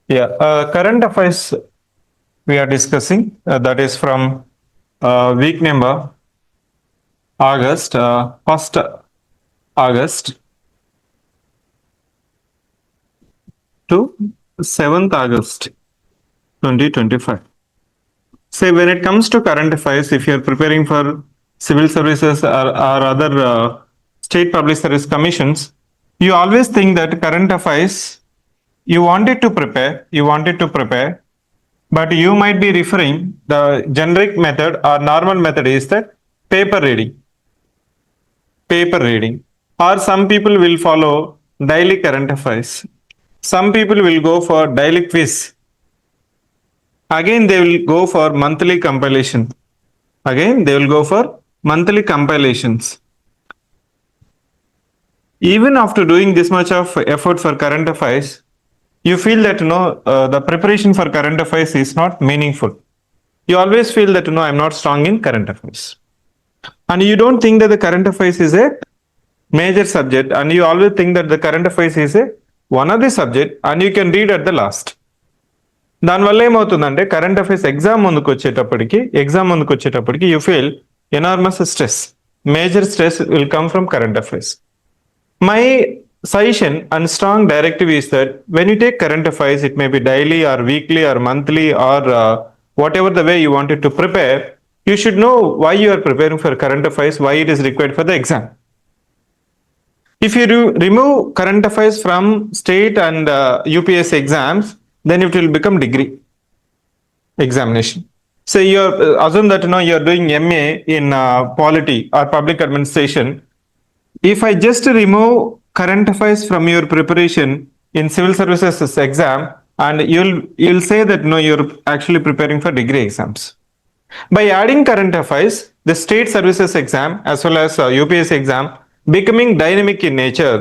Yeah, current affairs we are discussing, that is from week number August, 1st August to 7th August 2025. Say when it comes to current affairs, if you're preparing for civil services or other state public service commissions, you always think that current affairs, you wanted to prepare, but you might be referring the generic method or normal method is that paper reading, paper reading, or some people will follow daily current affairs. Some people will go for daily quiz. Again, they will go for monthly compilation. Again, they will go for monthly compilations. Even after doing this much of effort for current affairs, you feel that the preparation for current affairs is not meaningful. You always feel that I'm not strong in current affairs, and you don't think that the current affairs is a major subject, and you always think that the current affairs is a one of the subject, and you can read at the last. దానివల్ల ఏమవుతుందంటే current affairs exam ముందుకు వచ్చేటప్పటికి you feel enormous stress, major stress will come from current affairs. My suggestion and strong directive is that when you take current affairs, it may be daily or weekly or monthly or whatever the way you wanted to prepare, you should know why you are preparing for current affairs, why it is required for the exam. If you remove current affairs from state and UPSC exams, then it will become degree examination. So you assume that you are doing MA in polity or public administration. If I just remove current affairs from your preparation in civil services exam, and you'll say that you're actually preparing for degree exams. By adding current affairs, the state services exam as well as UPSC exam becoming dynamic in nature.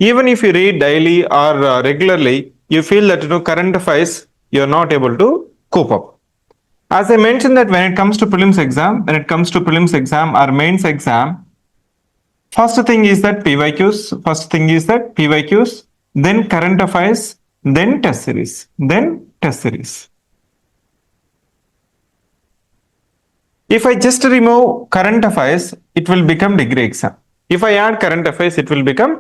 Even if you read daily or regularly, you feel that current affairs you're not able to cope up. As I mentioned that when it comes to prelims exam or mains exam, first thing is that PYQs, then current affairs, then test series. If I just remove current affairs, it will become degree exam. If I add current affairs, it will become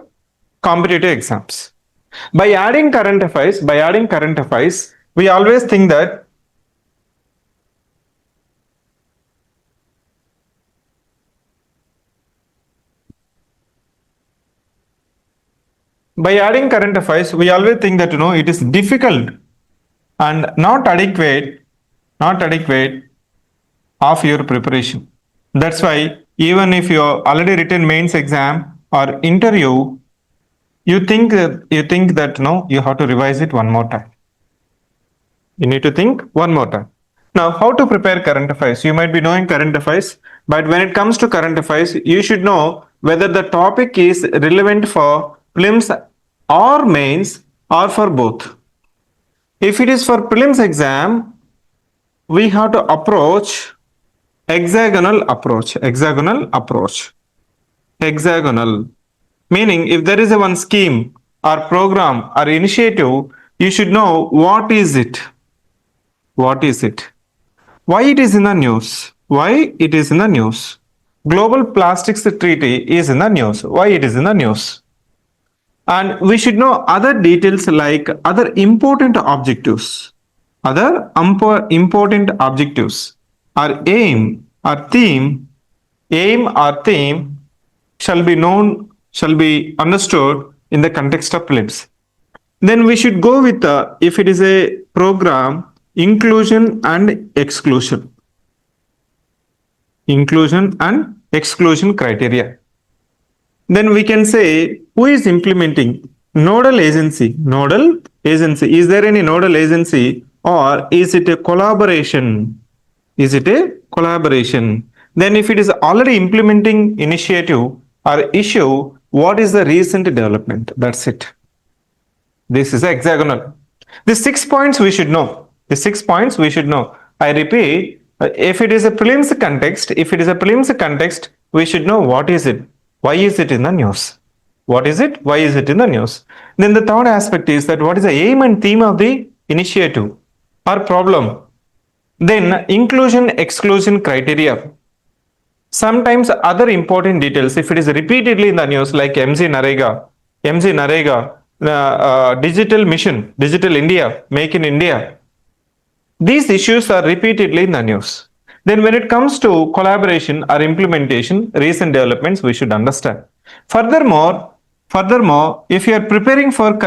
competitive exams. By adding current affairs, we always think that it is difficult and not adequate of your preparation. That's why even if you already written mains exam or interview, you think that you have to revise it one more time. You need to think one more time. Now, how to prepare current affairs? You might be knowing current affairs, but when it comes to current affairs, you should know whether the topic is relevant for prelims or mains or for both. If it is for prelims exam, we have to approach hexagonal approach. Hexagonal meaning if there is a one scheme or program or initiative, you should know what is it, why it is in the news. Global plastics treaty is in the news, why it is in the news. And we should know other details like other important objectives, our aim or theme shall be understood in the context of prelims. Then we should go with if it is a program, inclusion and exclusion criteria. Then we can say who is implementing, nodal agency. Is there any nodal agency or is it a collaboration? Then if it is already implementing initiative or issue, what is the recent development? That's it. This is hexagonal. The 6 points we should know. I repeat, if it is a prelims context, we should know what is it, why is it in the news. Then the third aspect is that what is the aim and theme of the initiative, or problem. Then inclusion exclusion criteria. Sometimes other important details, if it is repeatedly in the news like MG Narega, digital mission, digital India, make in India, these issues are repeatedly in the news. Then when it comes to collaboration or implementation, recent developments we should understand. Furthermore, if you are preparing for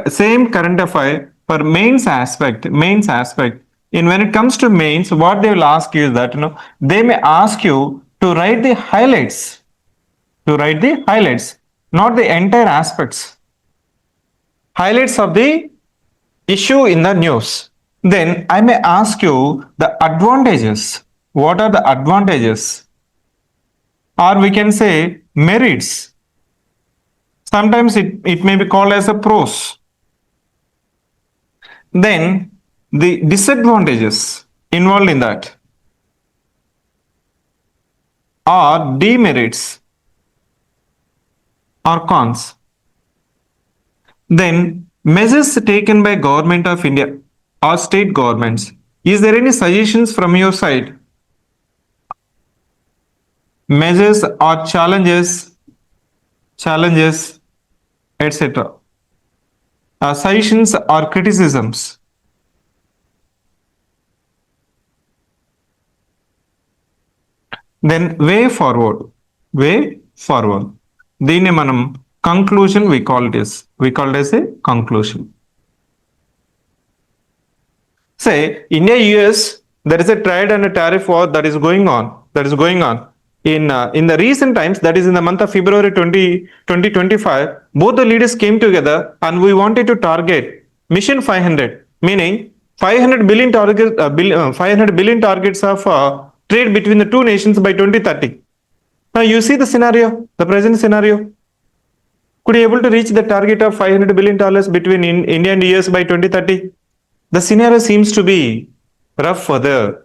same current affair for mains aspect, in when it comes to mains, what they will ask you is that they may ask you to write the highlights, not the entire aspects, highlights of the issue in the news. Then I may ask you the advantages. What are the advantages? Or we can say merits. Sometimes it may be called as a pros. Then the disadvantages involved in that are demerits or cons. Then measures taken by government of India or state governments. Is there any suggestions from your side? Measures or challenges, etc. Suggestions or criticisms. Then way forward. దీన్ని మనం conclusion we call it as a conclusion. Say India US, there is a trade and a tariff war that is going on in the recent times, that is in the month of February 2025. Both the leaders came together and we wanted to target mission 500, meaning 500 billion targets of trade between the two nations by 2030. Now you see the scenario, the present scenario. Could you able to reach the target of $500 billion between India and US by 2030? The scenario seems to be rough weather.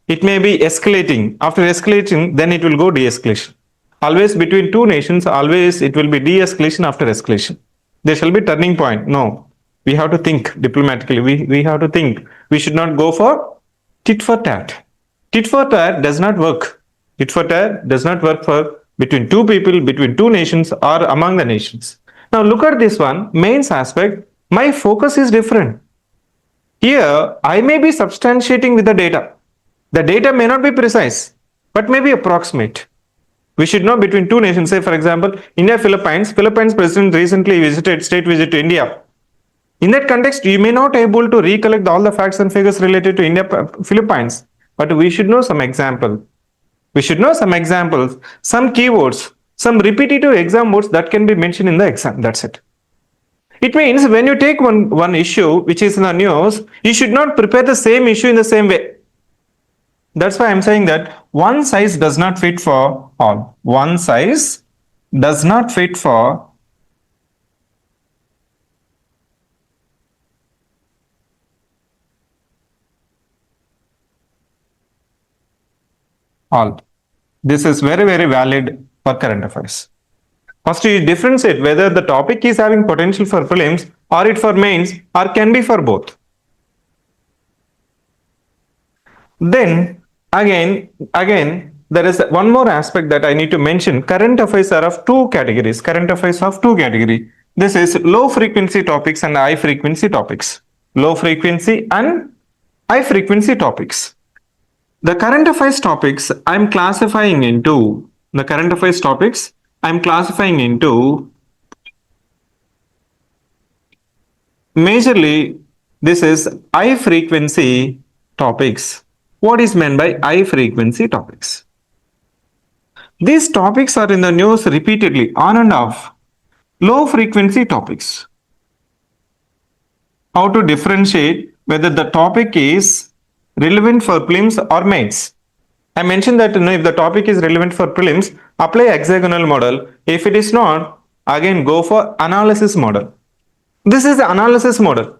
It may be escalating. After escalating, then it will go de-escalation. Always between two nations, always it will be de-escalation after escalation. There shall be turning point. No, we have to think diplomatically. We have to think. We should not go for tit for tat. Tit for tat does not work. Tit for tat does not work for between two people, between two nations, or among the nations. Now look at this one, mains aspect. My focus is different. Here, I may be substantiating with the data. The data may not be precise, but may be approximate. We should know between two nations. Say, for example, India, Philippines president recently state visit to India. In that context, you may not able to recollect all the facts and figures related to India, Philippines, but we should know some example. Some keywords, some repetitive exam words that can be mentioned in the exam. That's it. It means when you take one issue which is in the news, you should not prepare the same issue in the same way. That's why I'm saying that one size does not fit for all. One size does not fit for all. This is very, very valid for current affairs. First, you differentiate whether the topic is having potential for prelims or it for mains or can be for both. Then again, there is one more aspect that I need to mention. Current affairs are of two categories. This is low frequency topics and high frequency topics. The current affairs topics I'm classifying into majorly this is high frequency topics. What is meant by high frequency topics? These topics are in the news repeatedly, on and off. Low frequency topics. How to differentiate whether the topic is relevant for prelims or mains? I mentioned that if the topic is relevant for prelims, apply hexagonal model. If it is not, again go for analysis model. This is the analysis model.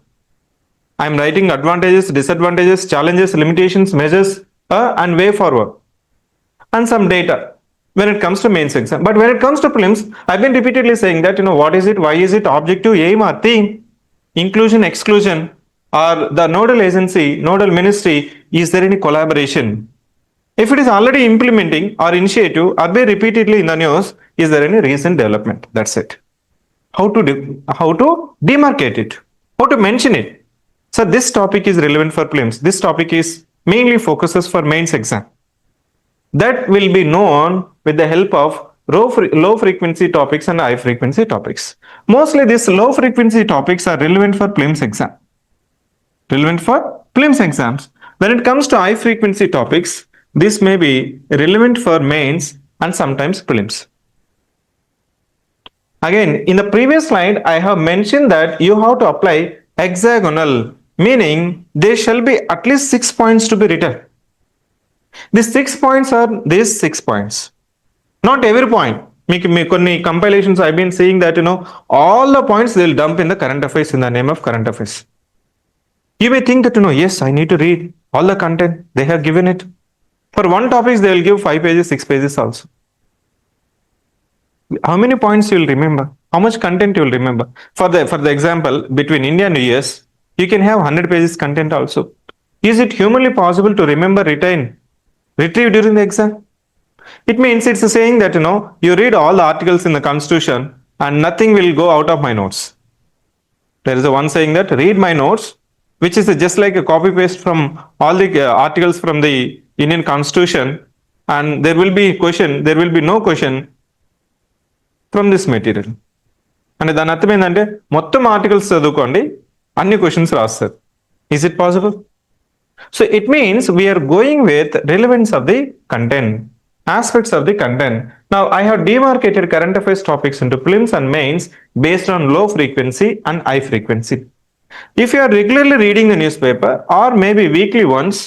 I am writing advantages, disadvantages, challenges, limitations, measures, and way forward, and some data when it comes to mains exam. But when it comes to prelims, I've been repeatedly saying that what is it, why is it, objective, aim or theme, inclusion, exclusion, or the nodal agency, nodal ministry, is there any collaboration? If it is already implementing or initiative or be repeatedly in the news, is there any recent development? That's it. How to demarcate it, how to mention it. So this topic is relevant for prelims. This topic is mainly focuses for mains exam. That will be known with the help of low frequency topics and high frequency topics. Mostly these low frequency topics are relevant for prelims exam. Relevant for prelims exams. When it comes to high frequency topics, this may be relevant for mains and sometimes prelims. Again, in the previous slide, I have mentioned that you have to apply hexagonal, meaning there shall be at least 6 points to be written. These 6 points are these 6 points. Not every point. కొన్ని compilations I've been seeing that all the points they'll dump in the current affairs in the name of current affairs. You may think that yes, I need to read all the content they have given it. For one topic they will give 5 pages, 6 pages also. How many points you will remember? How much content you will remember? For the example, between India and US, you can have 100 pages content also. Is it humanly possible to retrieve during the exam? It means it's saying that you read all the articles in the constitution and nothing will go out of my notes. There is a one saying that read my notes, which is just like a copy paste from all the articles from the Indian constitution, and there will be no question from this material. And దాని అర్థం ఏంటంటే మొత్తం articles చదువుకోండి, అన్ని questions రాస్తారు. Is it possible? So it means we are going with relevance of the content, aspects of the content. Now I have demarcated current affairs topics into prelims and mains based on low frequency and high frequency. If you are regularly reading the newspaper or maybe weekly once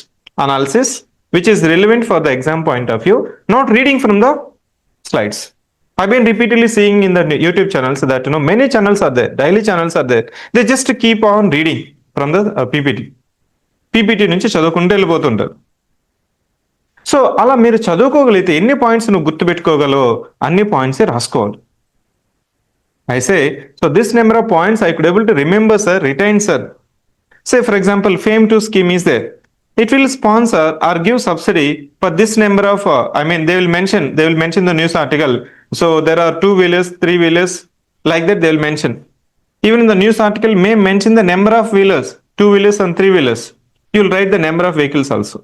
analysis, which is relevant for the exam point of view, not reading from the slides. I've been repeatedly seeing in the YouTube channels that many channels are there, daily channels are there. They just keep on reading from the PPT నుంచి చదువుకుంటూ వెళ్ళిపోతుంటారు. So అలా మీరు చదువుకోగలిగితే ఎన్ని points నువ్వు గుర్తుపెట్టుకోగలవో అన్ని points రాసుకోవాలి. I say, so this number of points I could able to remember, sir, retain, sir. Say for example, FAME 2 scheme is there. It will sponsor or give subsidy for this number of, they will mention the news article. So there are 2-wheelers, 3-wheelers, like that they will mention. Even in the news article may mention the number of wheelers, 2-wheelers and 3-wheelers. You will write the number of vehicles also.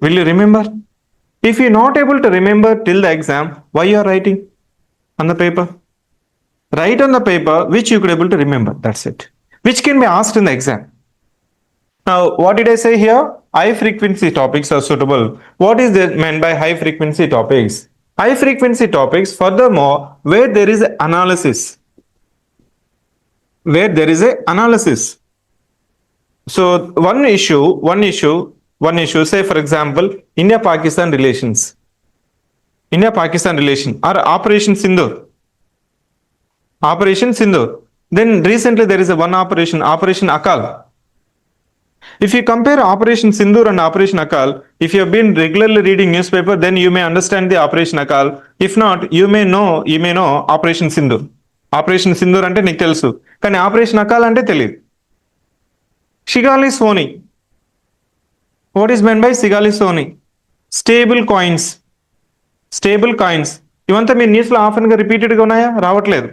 Will you remember? If you are not able to remember till the exam, why you are writing on the paper? Write on the paper which you could able to remember. That's it. Which can be asked in the exam. Now, what did I say here? High frequency topics are suitable. What is that meant by high frequency topics? High frequency topics, furthermore, where there is analysis. Where there is a analysis. So one issue, say for example, India-Pakistan relation or Operation Sindoor. Then recently there is a one Operation Akal. If you compare Operation Sindoor and Operation Akal, if you have been regularly reading newspaper, then you may understand the Operation Akal. If not, you may know Operation Sindoor. Operation Sindoor ante నీకు తెలుసు, కానీ Operation Akal ante తెలియదు. Shigali Soni. What is meant by Shigali Soni? Stable coins. ఇవంతా మీ న్యూస్లో ఆఫెన్గా రిపీటెడ్గా ఉన్నాయా? రావట్లేదు.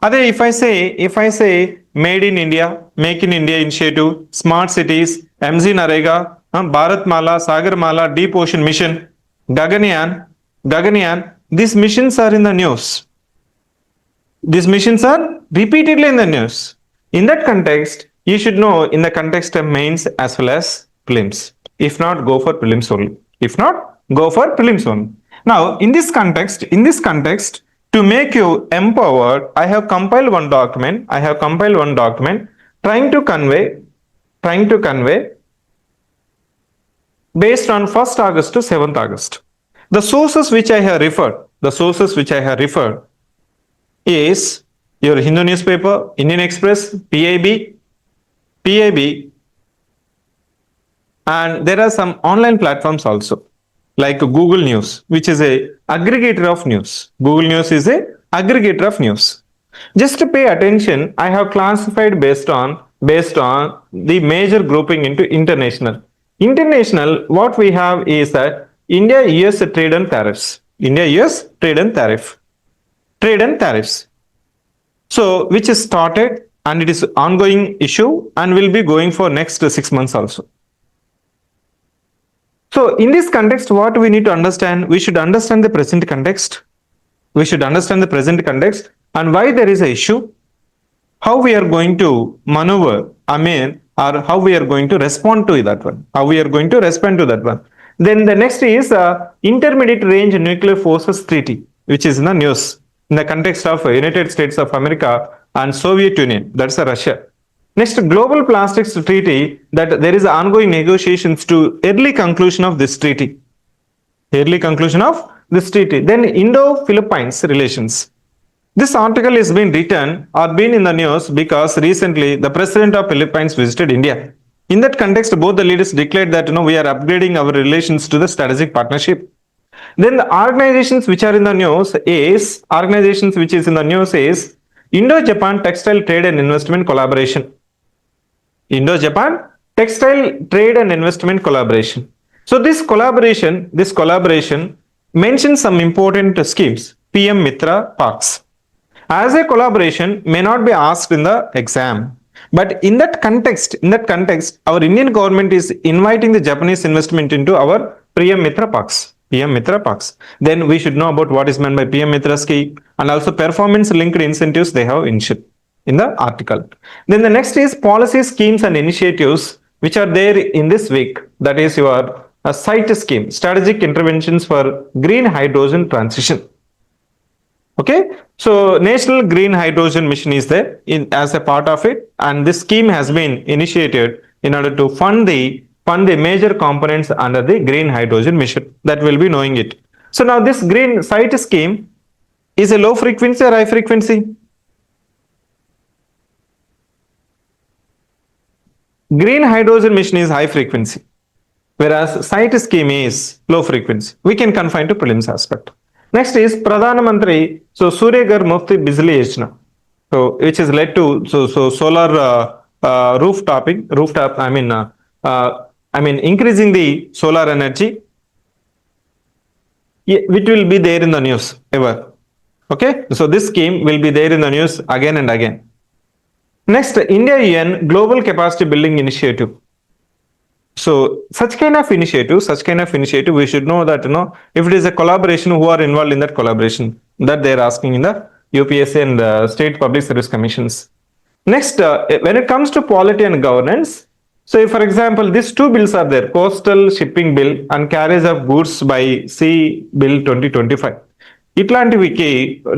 అదే if I say made in India, make in India initiative, smart cities, MZ Narega, Bharat Mala, Sagar Mala, Deep Ocean Mission, Gaganyaan, these missions are in the news. These missions are repeatedly in the news. In that context, you should know in the context of mains as well as prelims. If not, go for prelims only. Now, in this context, to make you empowered, I have compiled one document trying to convey based on 1st August to 7th August. The sources which I have referred is your Hindu newspaper, Indian Express, PIB, and there are some online platforms also, like Google News, which is a aggregator of news. Google News is a aggregator of news. Just to pay attention, I have classified based on based on the major grouping into international. International, what we have is that India-US trade and tariffs. India-US trade and tariff. Trade and tariffs. So, which is started and it is ongoing issue and will be going for next 6 months also. So, in this context, what we need to understand, we should understand the present context. We should understand the present context and why there is an issue, how we are going to maneuver, or how we are going to respond to that one, how we are going to respond to that one. Then the next is Intermediate Range Nuclear Forces Treaty, which is in the news in the context of United States of America and Soviet Union, that's Russia. Next, Global Plastics Treaty, that there is ongoing negotiations to early conclusion of this treaty. Early conclusion of this treaty. Then Indo-Philippines relations. This article is being written or been in the news because recently the president of Philippines visited India. In that context, both the leaders declared that we are upgrading our relations to the strategic partnership. Then the organizations which are in the news is Indo-Japan Textile Trade and Investment Collaboration. Indo-Japan Textile Trade and Investment Collaboration. So this collaboration mentions some important schemes, PM Mitra Parks. As a collaboration may not be asked in the exam, but in that context, our Indian government is inviting the Japanese investment into our PM Mitra Parks. Then we should know about what is meant by PM Mitra scheme and also performance linked incentives they have initiated in the article. Then the next is policy schemes and initiatives which are there in this week. That is your SITE scheme, strategic interventions for green hydrogen transition. Okay, so National Green Hydrogen Mission is there as a part of it, and this scheme has been initiated in order to fund the major components under the Green Hydrogen Mission. That will be knowing it. So now this green SITE scheme is a low frequency or high frequency? Green Hydrogen Mission is high frequency, whereas SITE scheme is low frequency. We can confine to prelims aspect. Next is Pradhan Mantri, so Surya Ghar Mufti Bijli Yojana, so which is led to solar increasing the solar energy, which will be there in the news ever. Okay, so this scheme will be there in the news again and again. Next, India-UN Global Capacity Building Initiative. So such kind of initiative, we should know that if it is a collaboration, who are involved in that collaboration, that they are asking in the UPSC and State Public Service Commissions. Next, when it comes to polity and governance, so if, for example, these two bills are there, Coastal Shipping Bill and Carriage of Goods by Sea Bill 2025. ఇట్లాంటివికి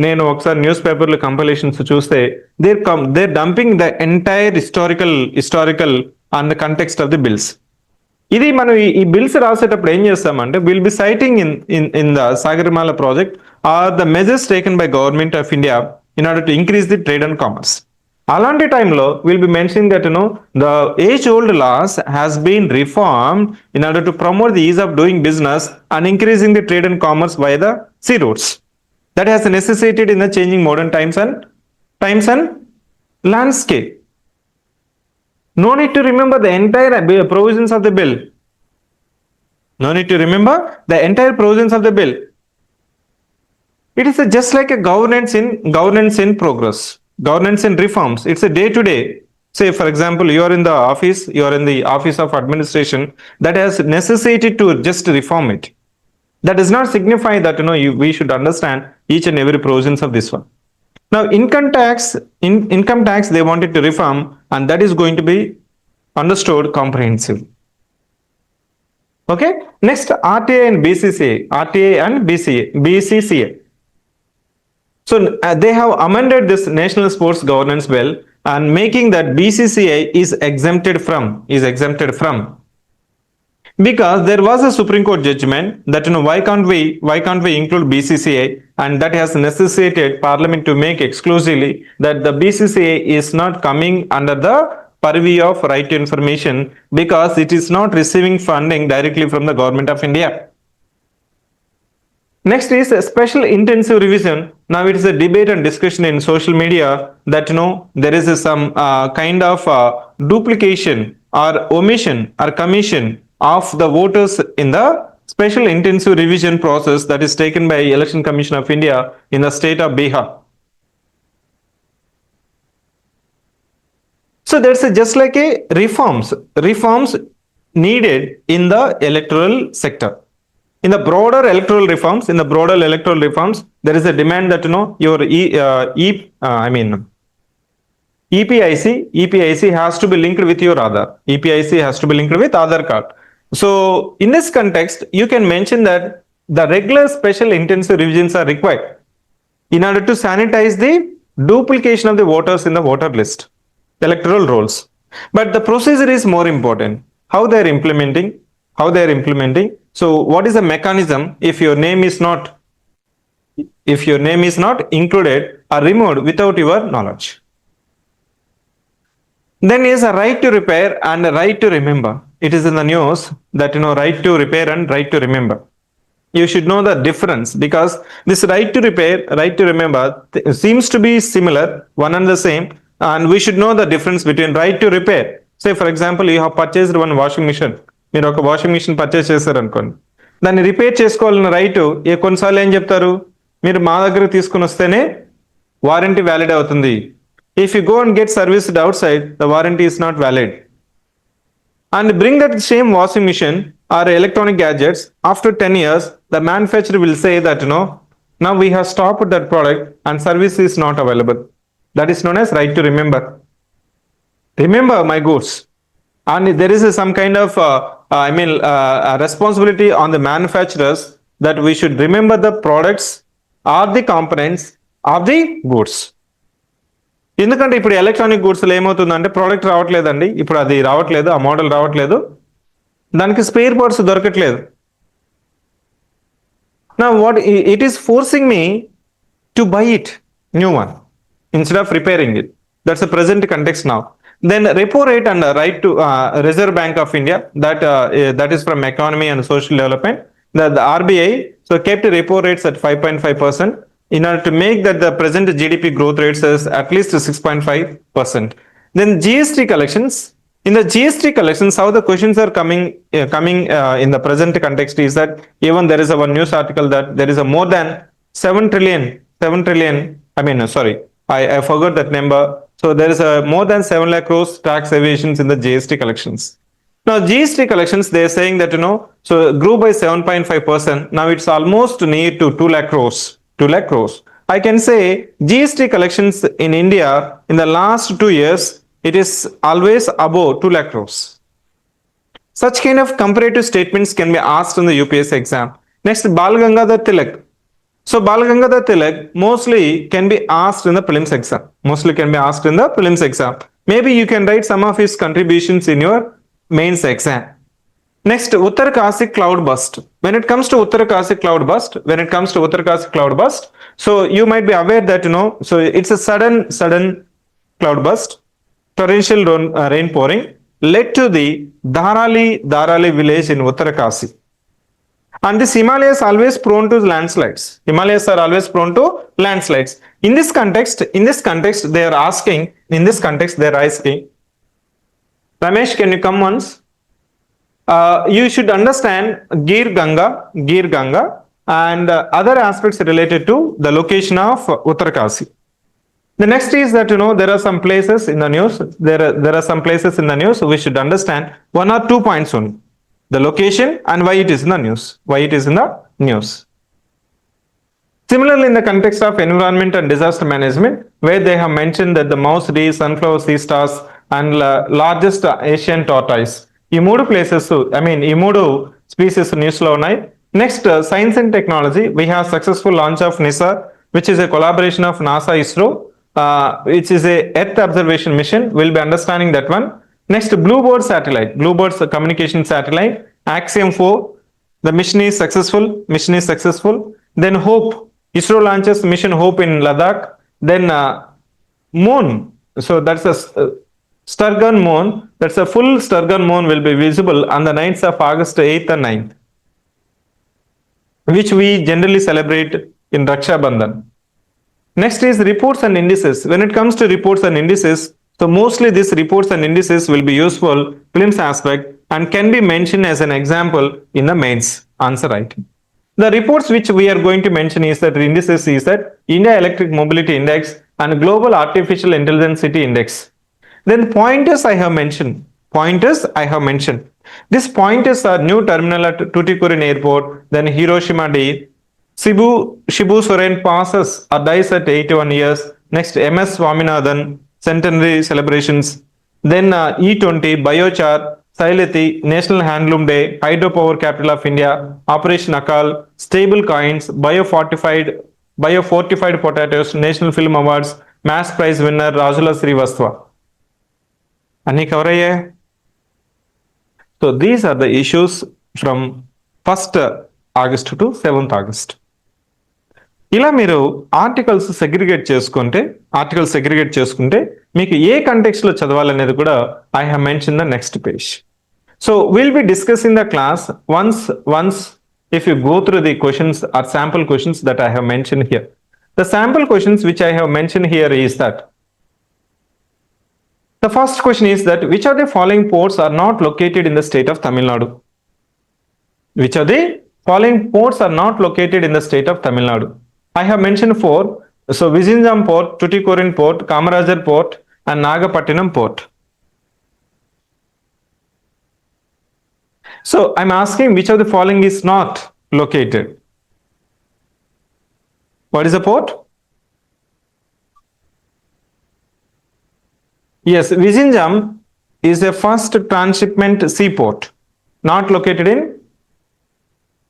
నేను ఒకసారి news పేపర్లు compilations చూస్తే they're dumping the entire historical on the context of the bills. ఇది మనం ఈ bills రాసేటప్పుడు ఏం చేస్తామంటే will be citing in the Sagarmala project or the measures taken by government of India in order to increase the trade and commerce. అలాంటి టైంలో will be mentioning that the age old laws has been reformed in order to promote the ease of doing business and increasing the trade and commerce by the sea routes. That has necessitated in the changing modern times and landscape. No need to remember the entire provisions of the bill. It is just like a governance in progress, governance in reforms. It's a day to day. Say, for example, you are in the office of administration that has necessitated to just reform it. That does not signify that we should understand each and every provisions of this one. Now, income tax they wanted to reform, and that is going to be understood comprehensively. Okay. Next, RTA and BCCA. So they have amended this National Sports Governance Bill and making that BCCA is exempted from. Because there was a Supreme Court judgment that why can't we include BCCA, and that has necessitated Parliament to make exclusively that the BCCA is not coming under the purview of right to information because it is not receiving funding directly from the government of India. Next is a special intensive revision. Now it is a debate and discussion in social media that there is some kind of duplication or omission or commission of the voters in the special intensive revision process that is taken by Election Commission of India in the state of Bihar. So that's just like a reforms needed in the electoral sector. In the broader electoral reforms, there is a demand that your EPIC has to be linked with your Aadhaar. EPIC has to be linked with Aadhaar card. So in this context, you can mention that the regular special intensive revisions are required in order to sanitize the duplication of the voters in the voter list, electoral rolls. But the procedure is more important. How they are implementing. So what is the mechanism if your name is not included or removed without your knowledge? Then is a right to repair and a right to remember. It is in the news that right to repair and right to remember. You should know the difference, because this right to repair, right to remember seems to be similar, one and the same, and we should know the difference between right to repair. Say for example, you have purchased one washing machine. మీరు ఒక washing machine purchase చేశారు అనుకోండి, దాన్ని repair చేసుకోవాలన్న right కొన్నిసార్లు ఏం చెప్తారు, మీరు మా దగ్గర తీసుకుని వస్తేనే వారంటీ వ్యాలిడ్ అవుతుంది. If you go and get serviced out side, the warranty is not valid. And bring that same washing machine or electronic gadgets after 10 years, the manufacturer will say that now we have stopped that product and service is not available. That is known as right to remember. Remember my goods. And there is some kind of responsibility on the manufacturers that we should remember the products or the components of the goods. ఎందుకంటే ఇప్పుడు electronic గూడ్స్లో ఏమవుతుందంటే product రావట్లేదండి, ఇప్పుడు అది రావట్లేదు, ఆ model రావట్లేదు, దానికి స్పేర్ పార్ట్స్ దొరకట్లేదు. Now what it is forcing me to buy it, new one, instead of repairing it. That's the present context now. Then repo rate and right to Reserve Bank of India, that is from economy and social development. The RBI so kept repo rates at 5.5% in order to make that the present GDP growth rates as at least 6.5%. Then GST collections. In the GST collections, how the questions are coming in the present context is that even there is a one news article that there is a more than 7 trillion. I forgot that number. So there is a more than 7 lakh crores tax evasions in the GST collections. Now GST collections, they are saying that so grew by 7.5%. Now it's almost near to 2 lakh crores. 2 lakh crores. I can say GST collections in India in the last 2 years, it is always above 2 lakh crores. Such kind of comparative statements can be asked in the UPSC exam. Next, Bal Gangadhar Tilak. So Bal Gangadhar Tilak mostly can be asked in the prelims exam. Maybe you can write some of his contributions in your mains exam. Next, Uttarkasi cloud burst. When it comes to Uttarkasi cloud burst, so you might be aware that so it's a sudden cloud burst, torrential rain pouring led to the Dharali village in Uttarkasi. And this Himalayas are always prone to landslides. In this context, they are asking, Ramesh, can you come once? You should understand Gir Ganga, and other aspects related to the location of Uttarkasi. The next is that there are some places in the news. There are some places in the news we should understand 1 or 2 points only. The location and why it is in the news. Similarly, in the context of environment and disaster management, where they have mentioned that the mouse deer, sunflower sea stars, and largest Asian tortoise. ఈ 3 places, ఈ 3 species news లో ఉన్నాయి. Next, science and technology. We have successful launch of NISA, which is a collaboration of NASA ISRO, which is a Earth observation mission. We'll be understanding that one. Next, Bluebird communication satellite, Axiom 4. The mission is successful. Then Hope. ISRO launches mission Hope in Ladakh. Then Moon. So that's a Sturgeon moon. That's a full Sturgeon moon will be visible on the nights of August 8th and 9th. which we generally celebrate in Raksha Bandhan. Next is reports and indices. When it comes to reports and indices, so mostly these reports and indices will be useful prelims aspect and can be mentioned as an example in the mains answer writing. The reports which we are going to mention is that indices is that India Electric Mobility Index and Global Artificial Intelligence City Index. Then pointers I have mentioned. Pointers I have mentioned. These pointers are new terminal at Tuticorin Airport, then Hiroshima Day, Shibu Soren passes or dies at 81 years. Next, MS Swaminathan centenary celebrations. Then E20, Biochar, Sailethi, National Handloom Day, Hydropower Capital of India, Operation Akal, Stable Coins, Biofortified Potatoes, National Film Awards, Mass Prize winner Rajula Srivastava. అన్నీ cover అయ్యాయి. So these are the issues from 1st August to 7th August. ఇలా మీరు articles segregate చేసుకుంటే మీకు ఏ context లో చదవాలనేది కూడా I have mention the next page. So will be discussing the class once if you go through the questions or sample questions that I have mentioned here. The sample questions which I have mentioned here is that the first question is that which of the following ports are not located in the state of Tamil Nadu? Which of the following ports are not located in the state of Tamil Nadu? I have mentioned 4. So Vizinjam Port, Tuticorin Port, Kamarajar Port and Nagapattinam Port. So I'm asking which of the following is not located? What is the port? Yes, Vizinjam is a first transshipment seaport, not located in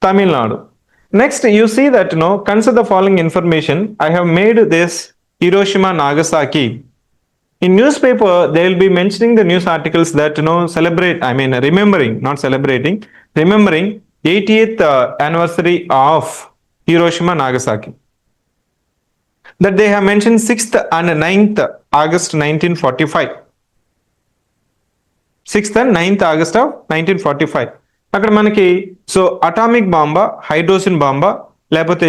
Tamil Nadu. Next, you see that, consider the following information. I have made this Hiroshima, Nagasaki. In newspaper, they will be mentioning the news articles that, remembering 80th anniversary of Hiroshima, Nagasaki. That they have mentioned 6th and 9th August 1945. 6th and 9th August of 1945. అక్కడ మనకి so atomic బాంబా, hydrogen బాంబా లేకపోతే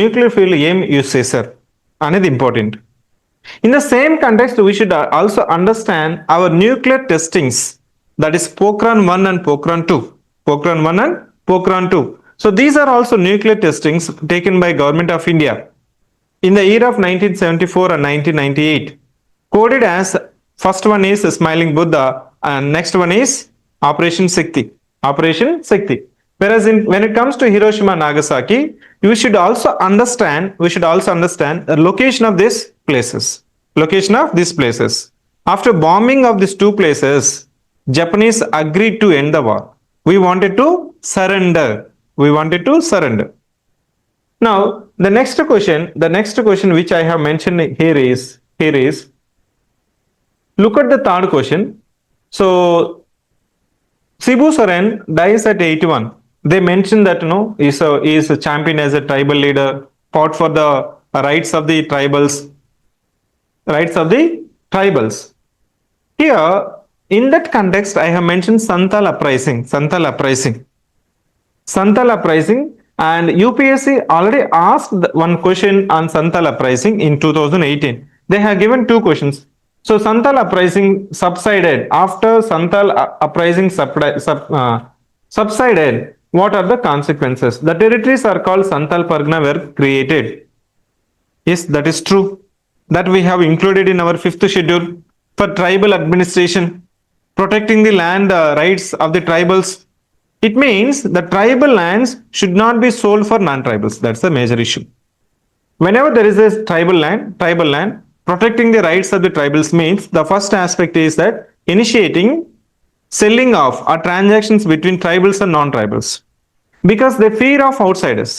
nuclear fuel ఏం use చేశారు అనేది important. In the same context, we should also understand our nuclear testings, that is Pokhran 1 and Pokhran 2. Pokhran 1 and Pokhran 2. So these are also nuclear testings taken by Government of India in the year of 1974 and 1998. Coded as first one is Smiling Buddha and next one is Operation Shakti. Whereas when it comes to Hiroshima, Nagasaki, we should also understand the location of these places. After bombing of these two places, Japanese agreed to end the war. We wanted to surrender. Now, the next question which I have mentioned here is look at the third question. So Shibu Soren dies at 81. They mentioned that he is a champion as a tribal leader, fought for the rights of the tribals. Here, in that context, I have mentioned Santhal uprising, and UPSC already asked one question on Santhal uprising in 2018. They have given two questions. So Santhal uprising subsided. After Santhal uprising subsided, what are the consequences? The territories are called Santhal Pargana were created. Yes, that is true. That we have included in our 5th schedule for tribal administration, protecting the land rights of the tribals. It means the tribal lands should not be sold for non-tribals. That's the major issue. Whenever there is a tribal land, protecting the rights of the tribals means the first aspect is that initiating selling of or transactions between tribals and non-tribals because they fear of outsiders.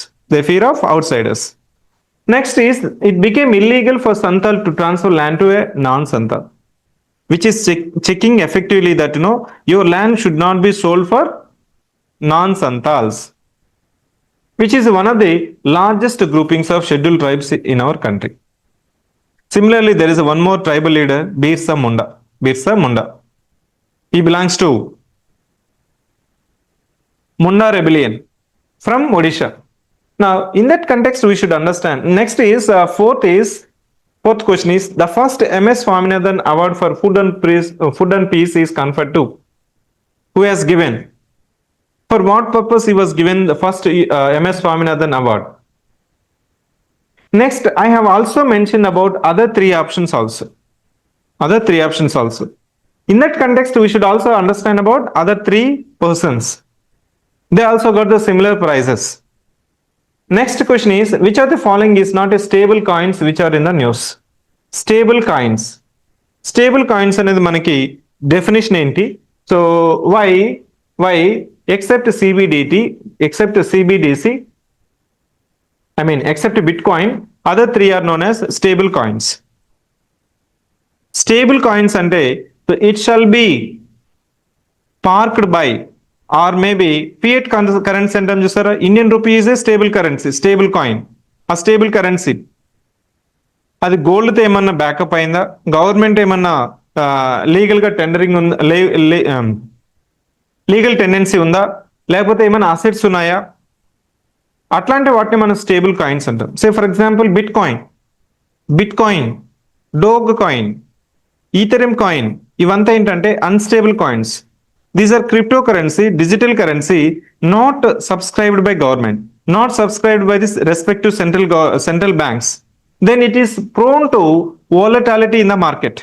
Next is it became illegal for Santhal to transfer land to a non-Santhal, which is checking effectively that your land should not be sold for non-Santhals, which is one of the largest groupings of scheduled tribes in our country. Similarly, there is one more tribal leader, Birsa Munda. He belongs to Munda rebellion from Odisha. Now, in that context, we should understand. Next is fourth question is the first MS Swaminathan Award for Food and Peace is conferred to. Who has given? For what purpose he was given the first MS Swaminathan Award? Next, I have also mentioned about other three options also. In that context, we should also understand about other three persons. They also got the similar prizes. Next question is, which of the following is not a stable coins which are in the news? Stable coins అనేది మనకి definition ఏంటి? So why except CBDT, except CBDC, I mean except Bitcoin, other three are known as stable coins. Stable coins ante so it shall be parked by or maybe fiat currency అంటాం చూసారా, Indian rupee is a stable currency, stable coin. ఆ stable currency అది గోల్డ్తో ఏమన్నా backup అయిందా, government ఏమన్నా లీగల్గా tendering ఉందా, legal tendency ఉందా, లేకపోతే ఏమైనా అసెట్స్ ఉన్నాయా, అట్లాంటి వాటిని మనం స్టేబుల్ కాయిన్స్ అంటాం. Say for example bitcoin, doge coin, ethereum coin, ఇవంతా ఏంటంటే unstable coins. These are cryptocurrency, digital currency, not subscribed by government, not subscribed by this respective central banks. Then it is prone to volatility in the market.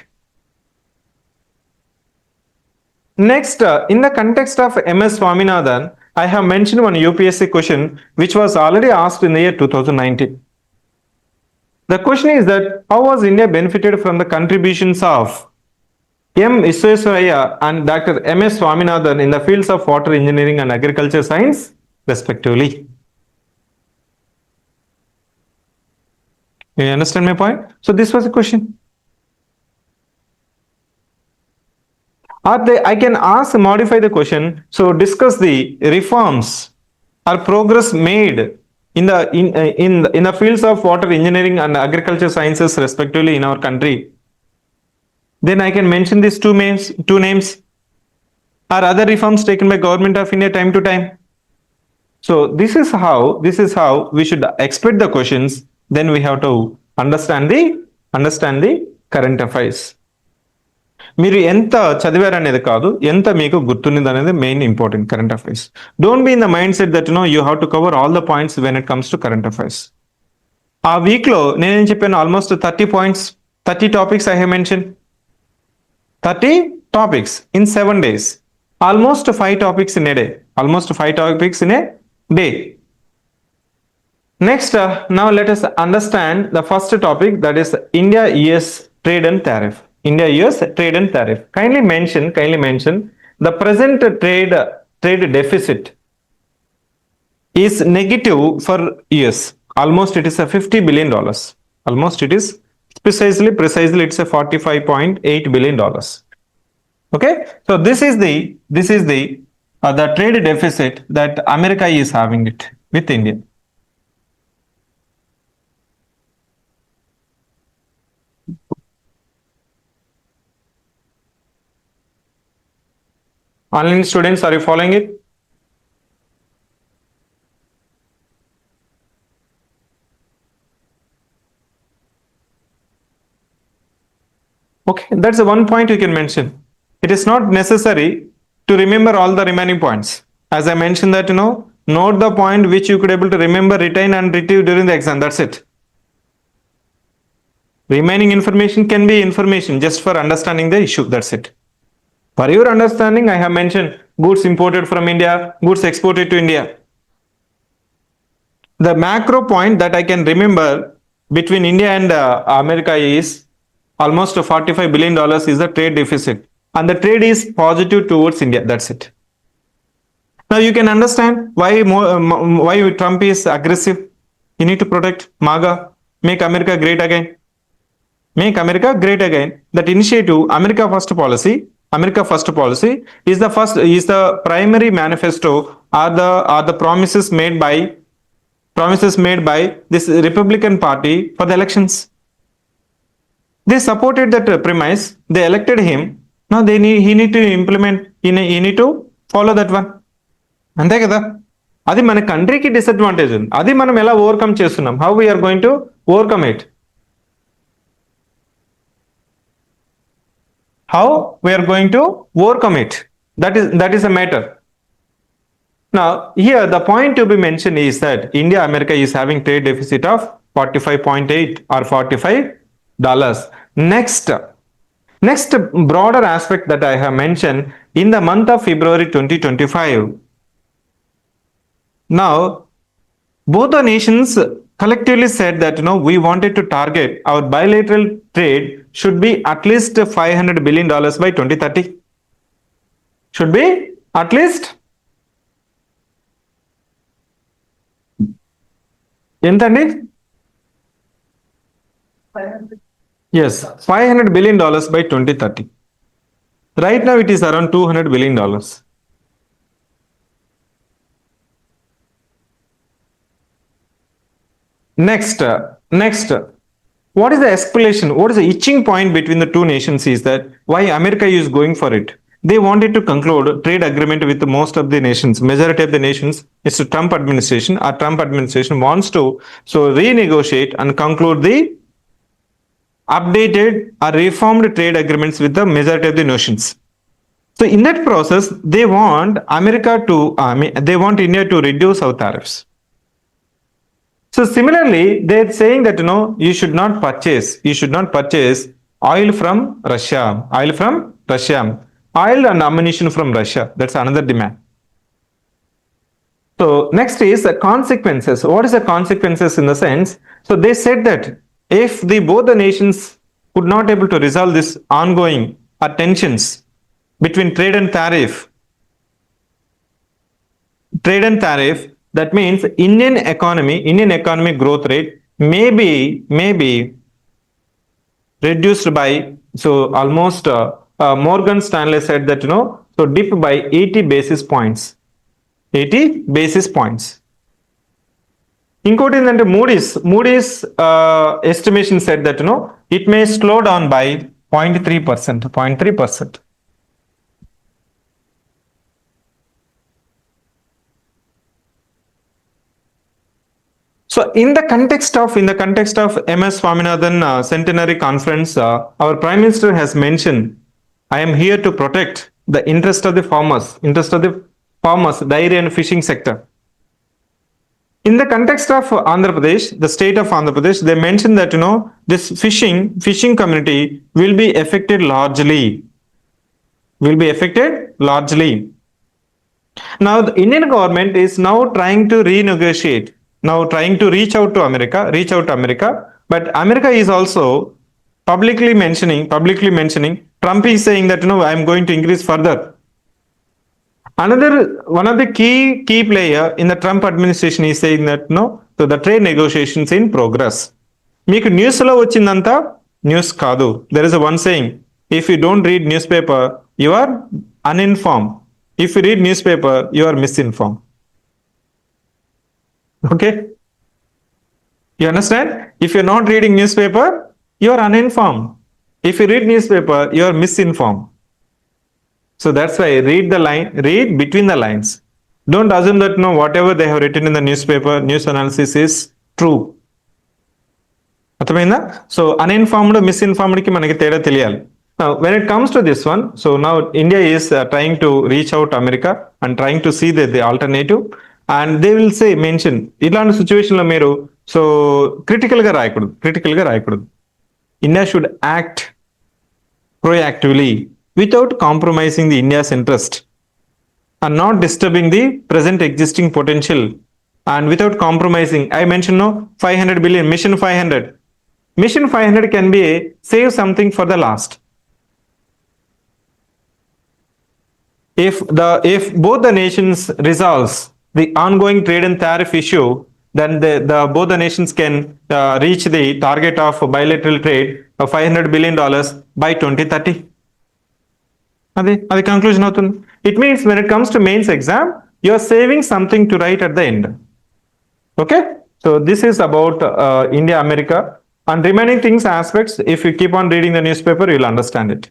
Next, in the context of MS Swaminathan, I have mentioned one UPSC question which was already asked in the year 2019. The question is that how was India benefited from the contributions of M. Usefull and Dr. M.S. Swaminathan in the fields of water engineering and agriculture science, respectively? You understand my point? So this was a question. I can modify the question. So discuss the reforms or progress made in the fields of water engineering and agriculture sciences, respectively, in our country. Then I can mention these two names or other reforms taken by government of India time to time. So this is how we should expect the questions. Then we have to understand the current affairs. మీరు ఎంత చదివారు అనేది కాదు, ఎంత మీకు గుర్తున్నది అనేది main important current affairs. Don't be in the mind set that you have to cover all the points when it comes to current affairs. ఆ వీక్లో నేనేం చెప్పాను, almost 30 points, 30 topics I have mention. 30 topics in 7 days, almost 5 topics in a day. Next, now let us understand the first topic, that is India-US trade and tariff. Kindly mention the present trade deficit is negative for US. Almost it is a $50 billion. Almost it is precisely it's a $45.8 billion. Okay, so this is the trade deficit that America is having it with India. Online students, are you following it? Okay, that's the one point you can mention. It is not necessary to remember all the remaining points. As I mentioned that, note the point which you could able to remember, retain and retrieve during the exam. That's it. Remaining information can be information just for understanding the issue. That's it. For your understanding, I have mentioned goods imported from India, goods exported to India. The macro point that I can remember between India and America is almost $45 billion is the trade deficit, and the trade is positive towards India. That's it. Now you can understand why Trump is aggressive. You need to protect MAGA, make America great again. That initiative, America First policy is the primary manifesto are the promises made by this Republican Party for the elections. They supported that premise. They elected him. Now he need to implement. He need to follow that one. అంతే కదా. అది మన కంట్రీకి disadvantage ఉంది. అది మనం ఎలా overcome చేస్తున్నాం, how we are going to overcome it, how we are going to overcome it, that is a matter. Now here the point to be mentioned is that India America is having trade deficit of 45.8 or $45. Next broader aspect that I have mentioned, in the month of February 2025, now both the nations collectively said that we wanted to target our bilateral trade should be at least $500 billion by 2030. Should be at least entandi? Yes, $500 billion by 2030. Right now it is around $200 billion. Next, what is the escalation? What is the itching point between the two nations is that why America is going for it. They wanted to conclude trade agreement with most of the nations. Majority of the nations is the Trump administration. Our Trump administration wants to renegotiate and conclude the updated or reformed trade agreements with the majority of the nations. So in that process, they want India to reduce our tariffs. So similarly, they're saying that you should not purchase oil from Russia, oil and ammunition from Russia. That's another demand. So next is the consequences. What is the consequences in the sense? So they said that if both the nations could not able to resolve this ongoing tensions between trade and tariff, that means Indian economy growth rate may be reduced by, so almost Morgan Stanley said that so dip by 80 basis points. Inkoti endante Moody's estimation said that it may slow down by 0.3%. So in the context of MS Swaminathan centenary conference, our Prime Minister has mentioned, I am here to protect the interest of the farmers, dairy and fishing sector. In the context of Andhra Pradesh, the state of Andhra Pradesh, they mentioned that this fishing community will be affected largely. Now the Indian government is now trying to renegotiate, trying to reach out to America, but America is also publicly mentioning, Trump is saying that I am going to increase further. One of the key player in the Trump administration is saying that so the trade negotiations in progress. Meeku news lo vachindanta news kaadu. There is a one saying, if you don't read newspaper, you are uninformed. If you read newspaper, you are misinformed. Okay, you understand? If you're not reading newspaper, you are uninformed. If you read newspaper, you are misinformed. So that's why read between the lines. Don't assume that whatever they have written in the newspaper, news analysis is true. అర్థమైందా? So uninformed, misinformed ki manaki teda teliyali. Now when it comes to this one, so now India is trying to reach out to America and trying to see the alternative. And they will say, mention, ఇలాంటి సిచ్యువేషన్లో మీరు so క్రిటికల్గా రాయకూడదు. India should act proactively without compromising the India's interest and not disturbing the present existing potential, and without compromising. I mentioned 500 billion, mission 500. Mission 500 can be save something for the last. If both the nations resolves the ongoing trade and tariff issue, then both the nations can reach the target of bilateral trade of $500 billion by 2030. అది conclusion అవుతుంది. It means when it comes to mains exam, you are saving something to write at the end. Okay, so this is about India America, and remaining things aspects, if you keep on reading the newspaper, you will understand it.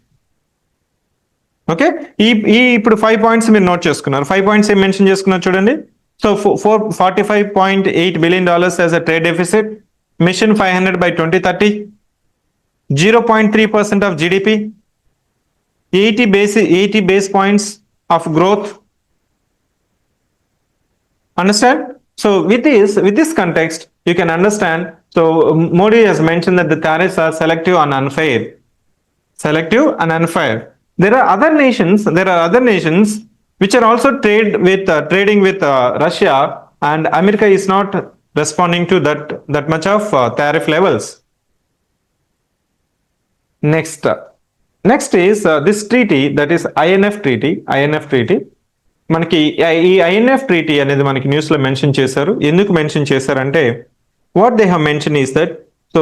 Okay, ఇప్పుడు 5 points మీరు note చేసుకున్నారు. 5 points ఏం mention చేసుకున్నారు చూడండి. So $45.8 billion as a trade deficit, Mission 500 by 2030, 0.3% of GDP, 80 base points of growth. Understand? So with this context, you can understand. So Modi has mentioned that the tariffs are selective and unfair. Selective and unfair. There are other nations which are also trading with Russia, and America is not responding to that much of tariff levels. Next is this treaty, that is INF treaty. మనకి ఈ INF treaty అనేది మనకి news లో mention చేశారు. ఎందుకు mention చేశారంటే, what they have mentioned is that, so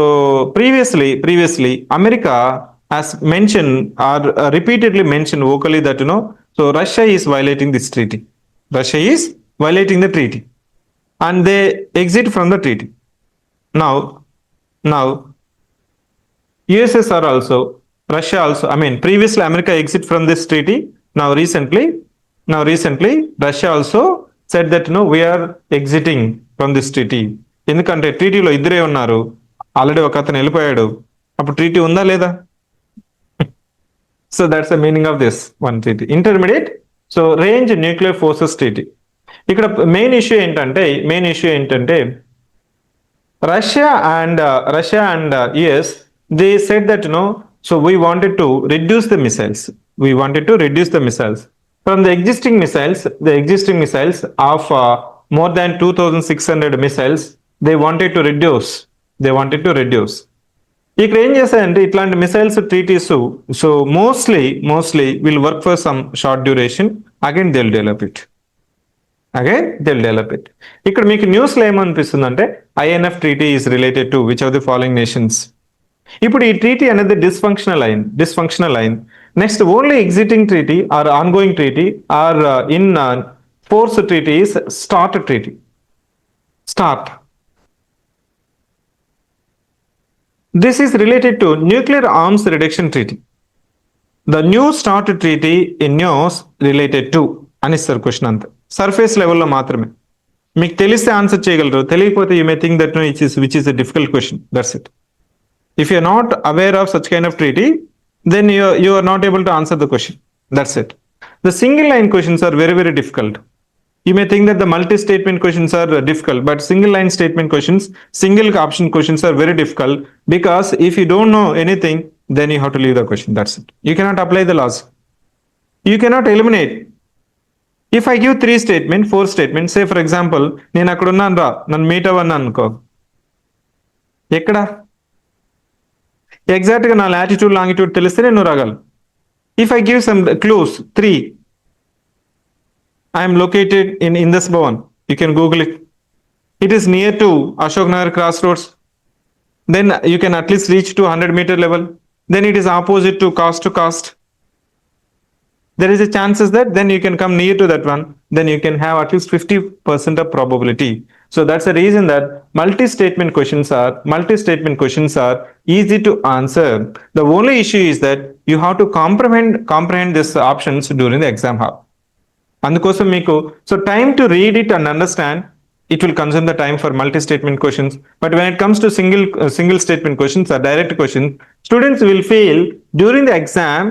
previously America has mentioned or repeatedly mentioned vocally that so Russia is violating this treaty. Russia is violating the treaty and they exit from the treaty. Now USSR also, Russia also, I mean previously America exit from this treaty. Now recently Russia also said that we are exiting from this treaty. ఎందుకంటే ట్రీటీలో ఇద్దరే ఉన్నారు, already ఒక అతను వెళ్ళిపోయాడు, అప్పుడు treaty ఉందా లేదా? So that's the meaning of this one treaty. Intermediate, so range nuclear forces treaty. ఇక్కడ మెయిన్ ఇష్యూ ఏంటంటే Russia and US, they said that so we wanted to reduce the missiles. From the existing missiles of more than 2,600 missiles, they wanted to reduce. ఇక్కడ ఏం చేశారంటే, ఇట్లాంటి missiles treaties so mostly will work for some short duration, again they will develop it. ఇక్కడ మీకు news లో ఏమనిపిస్తుందంటే, INF treaty is related to which of the following nations? ఇప్పుడు ఈ ట్రీటీ అనేది డిస్ఫంక్షనల్ అయింది. Next, only existing treaty or ongoing treaty or in force treaty is START treaty. This is related to nuclear arms reduction treaty. The new START treaty in news related to అని ఇస్తారు question. అంతా surface లెవెల్లో మాత్రమే. మీకు తెలిస్తే answer చేయగలరు, తెలియకపోతే you may think that which is a difficult question. That's it. If you are not aware of such kind of treaty, then you are not able to answer the question. That's it. The single line questions are very, very difficult. You may think that the multi-statement questions are difficult, but single line statement questions, single option questions are very difficult, because if you don't know anything, then you have to leave the question. That's it. You cannot apply the laws. You cannot eliminate. If I give 4 statements, say for example, నేను అక్కడ ఉన్నాను రా, నన్ను meet అవ్వను అనుకో, ఎక్కడ exact గా నా లాటిట్యూడ్ లాంగిట్యూడ్ తెలిస్తే నేను రాగలను. If I give some clues 3, I'm located in Indus Bhavan, you can Google it. It is near to Ashok Nagar cross roads, then you can at least reach to 100-meter level. Then it is opposite to coast. There is a chances that then you can come near to that one, then you can have at least 50% of probability. So that's the reason that multi-statement questions are easy to answer. The only issue is that you have to comprehend these options during the exam hall. అందుకోసం మీకు so time to read it and understand, it will consume the time for multi-statement questions. But when it comes to single statement questions or direct questions, students will feel during the exam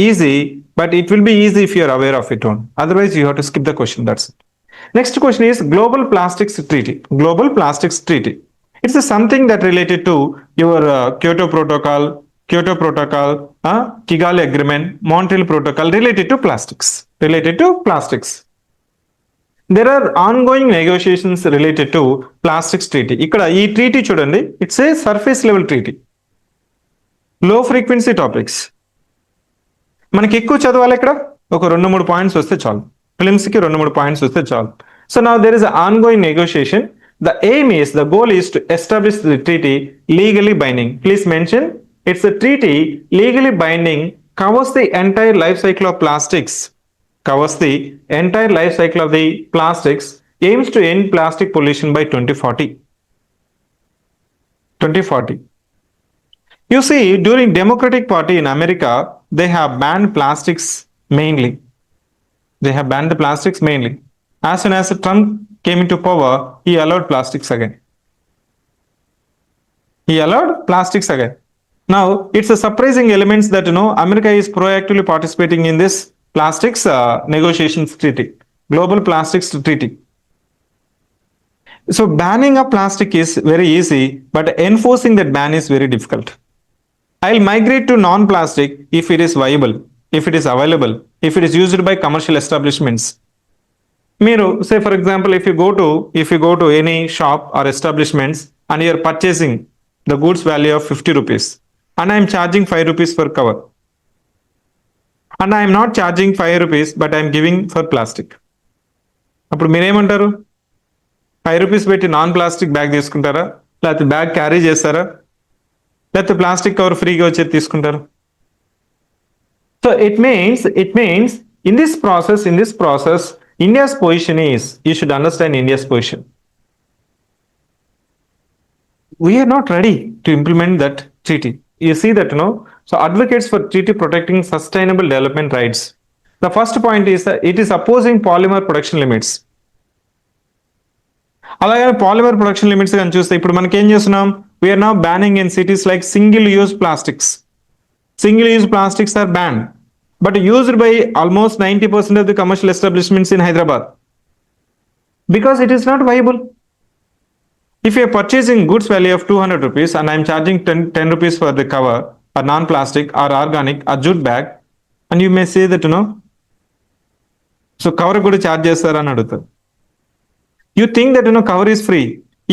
easy, but it will be easy if you are aware of it on. Otherwise, you have to skip the question. That's it. Next question is Global Plastics Treaty. It's something that related to your Kyoto Protocol, Kigali Agreement, Montreal Protocol, related to plastics. There are ongoing negotiations related to plastics treaty. ఇక్కడ ఈ treaty చూడండి, it's a surface level treaty, లో frequency topics. మనకి ఎక్కువ చదవాలి, ఇక్కడ ఒక 2-3 points వస్తే చాలు, ఫిలిమ్స్ కి 2-3 పాయింట్స్ వస్తే చాలు. So now there is ongoing negotiation. The goal is to establish the treaty legally binding. Please mention it's a treaty legally binding, covers the entire life cycle of plastics. Aims to end plastic pollution by 2040. You see, during Democratic Party in America, they have banned plastics mainly. As soon as came into power, he allowed plastics again. He allowed plastics again. Now, it's a surprising element that America is proactively participating in this plastics negotiations treaty, global plastics treaty. So banning of plastic is very easy, but enforcing that ban is very difficult. I'll migrate to non-plastic if it is viable, if it is available, if it is used by commercial establishments. Miro, say for example, if you go to any shop or establishments and you are purchasing the goods value of 50 rupees and I am charging 5 rupees for cover. And I am not charging 5 rupees, but I am giving for plastic. అప్పుడు మీరేమంటారు? 5 rupees పెట్టి non plastic bag తీసుకుంటారా, లేకపోతే bag carry చేస్తారా, లేకపోతే plastic cover ఫ్రీగా వచ్చేది తీసుకుంటారు? So it means in this process India's position is, you should understand India's position. We are not ready to implement that treaty. You see that, so advocates for treaty protecting sustainable development rights. The first point is that it is opposing polymer production limits. అలాగే polymer production limits కానీ చూస్తే ఇప్పుడు మనకి ఏం చేస్తున్నాం, we are now banning in cities like single use plastics. Single use plastics are banned, but used by almost 90% of the commercial establishments in Hyderabad because it is not viable. If you are purchasing goods value of 200 rupees and I am charging 10 rupees for the cover or non-plastic or organic or jute bag, and you may say that so cover kuda charge chestar ani aduguతారు. You think that cover is free.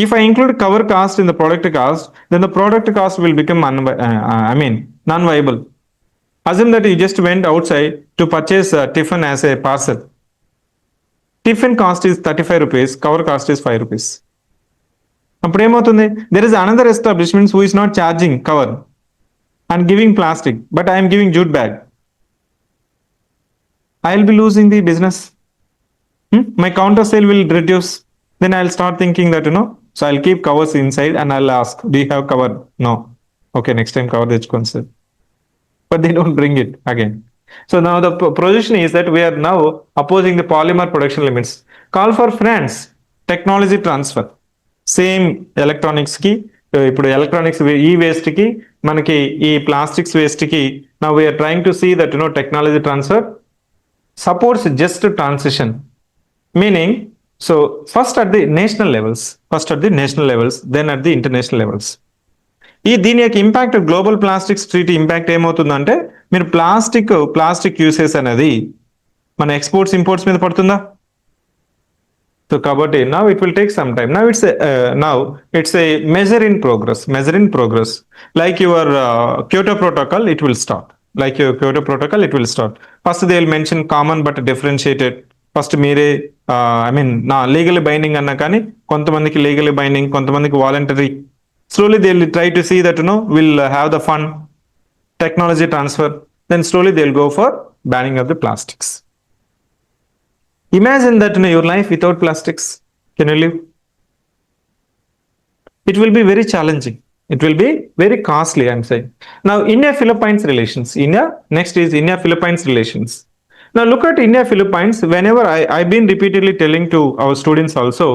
If I include cover cost in the product cost, then the product cost will become non-viable. Assume that you just went outside to purchase tiffin as a parcel. Tiffin cost is 35 rupees, cover cost is 5 rupees. అప్పుడు ఏమవుతుంది, there is another establishment who is not charging cover and giving plastic, but I am giving jute bag. I will be losing the business. My counter sale will reduce. Then I'll start thinking that so I'll keep covers inside and I'll ask, do you have cover? No. Okay, next time cover తెచ్చుకోండి sir. But they don't bring it again. So now the position is that we are now opposing the polymer production limits. Call for France technology transfer. Same electronics కి ఇప్పుడు electronics ఈ waste కి మనకి ఈ plastics waste కి now we are trying to see that technology transfer supports just transition. Meaning, so first at the national levels, then at the international levels. దీని యొక్క impact global plastics treaty impact ఏమవుతుందంటే, మీరు plastic usage అనేది మన exports imports మీద పడుతుందా? So కాబట్టి now it will take some time. Now it's a measure in progress. Like your Kyoto Protocol, it will start. First they will mention common but differentiated. First మీరే నా legal binding అన్నా కానీ కొంతమందికి legal binding, కొంతమందికి voluntary. Slowly they will try to see that will have the fun technology transfer. Then slowly they will go for banning of the plastics. Imagine that your life without plastics. Can you live? It will be very challenging. It will be very costly, I'm saying. Now India-Philippines relations. Next is India-Philippines relations. Now look at India-Philippines. Whenever I've been repeatedly telling to our students also,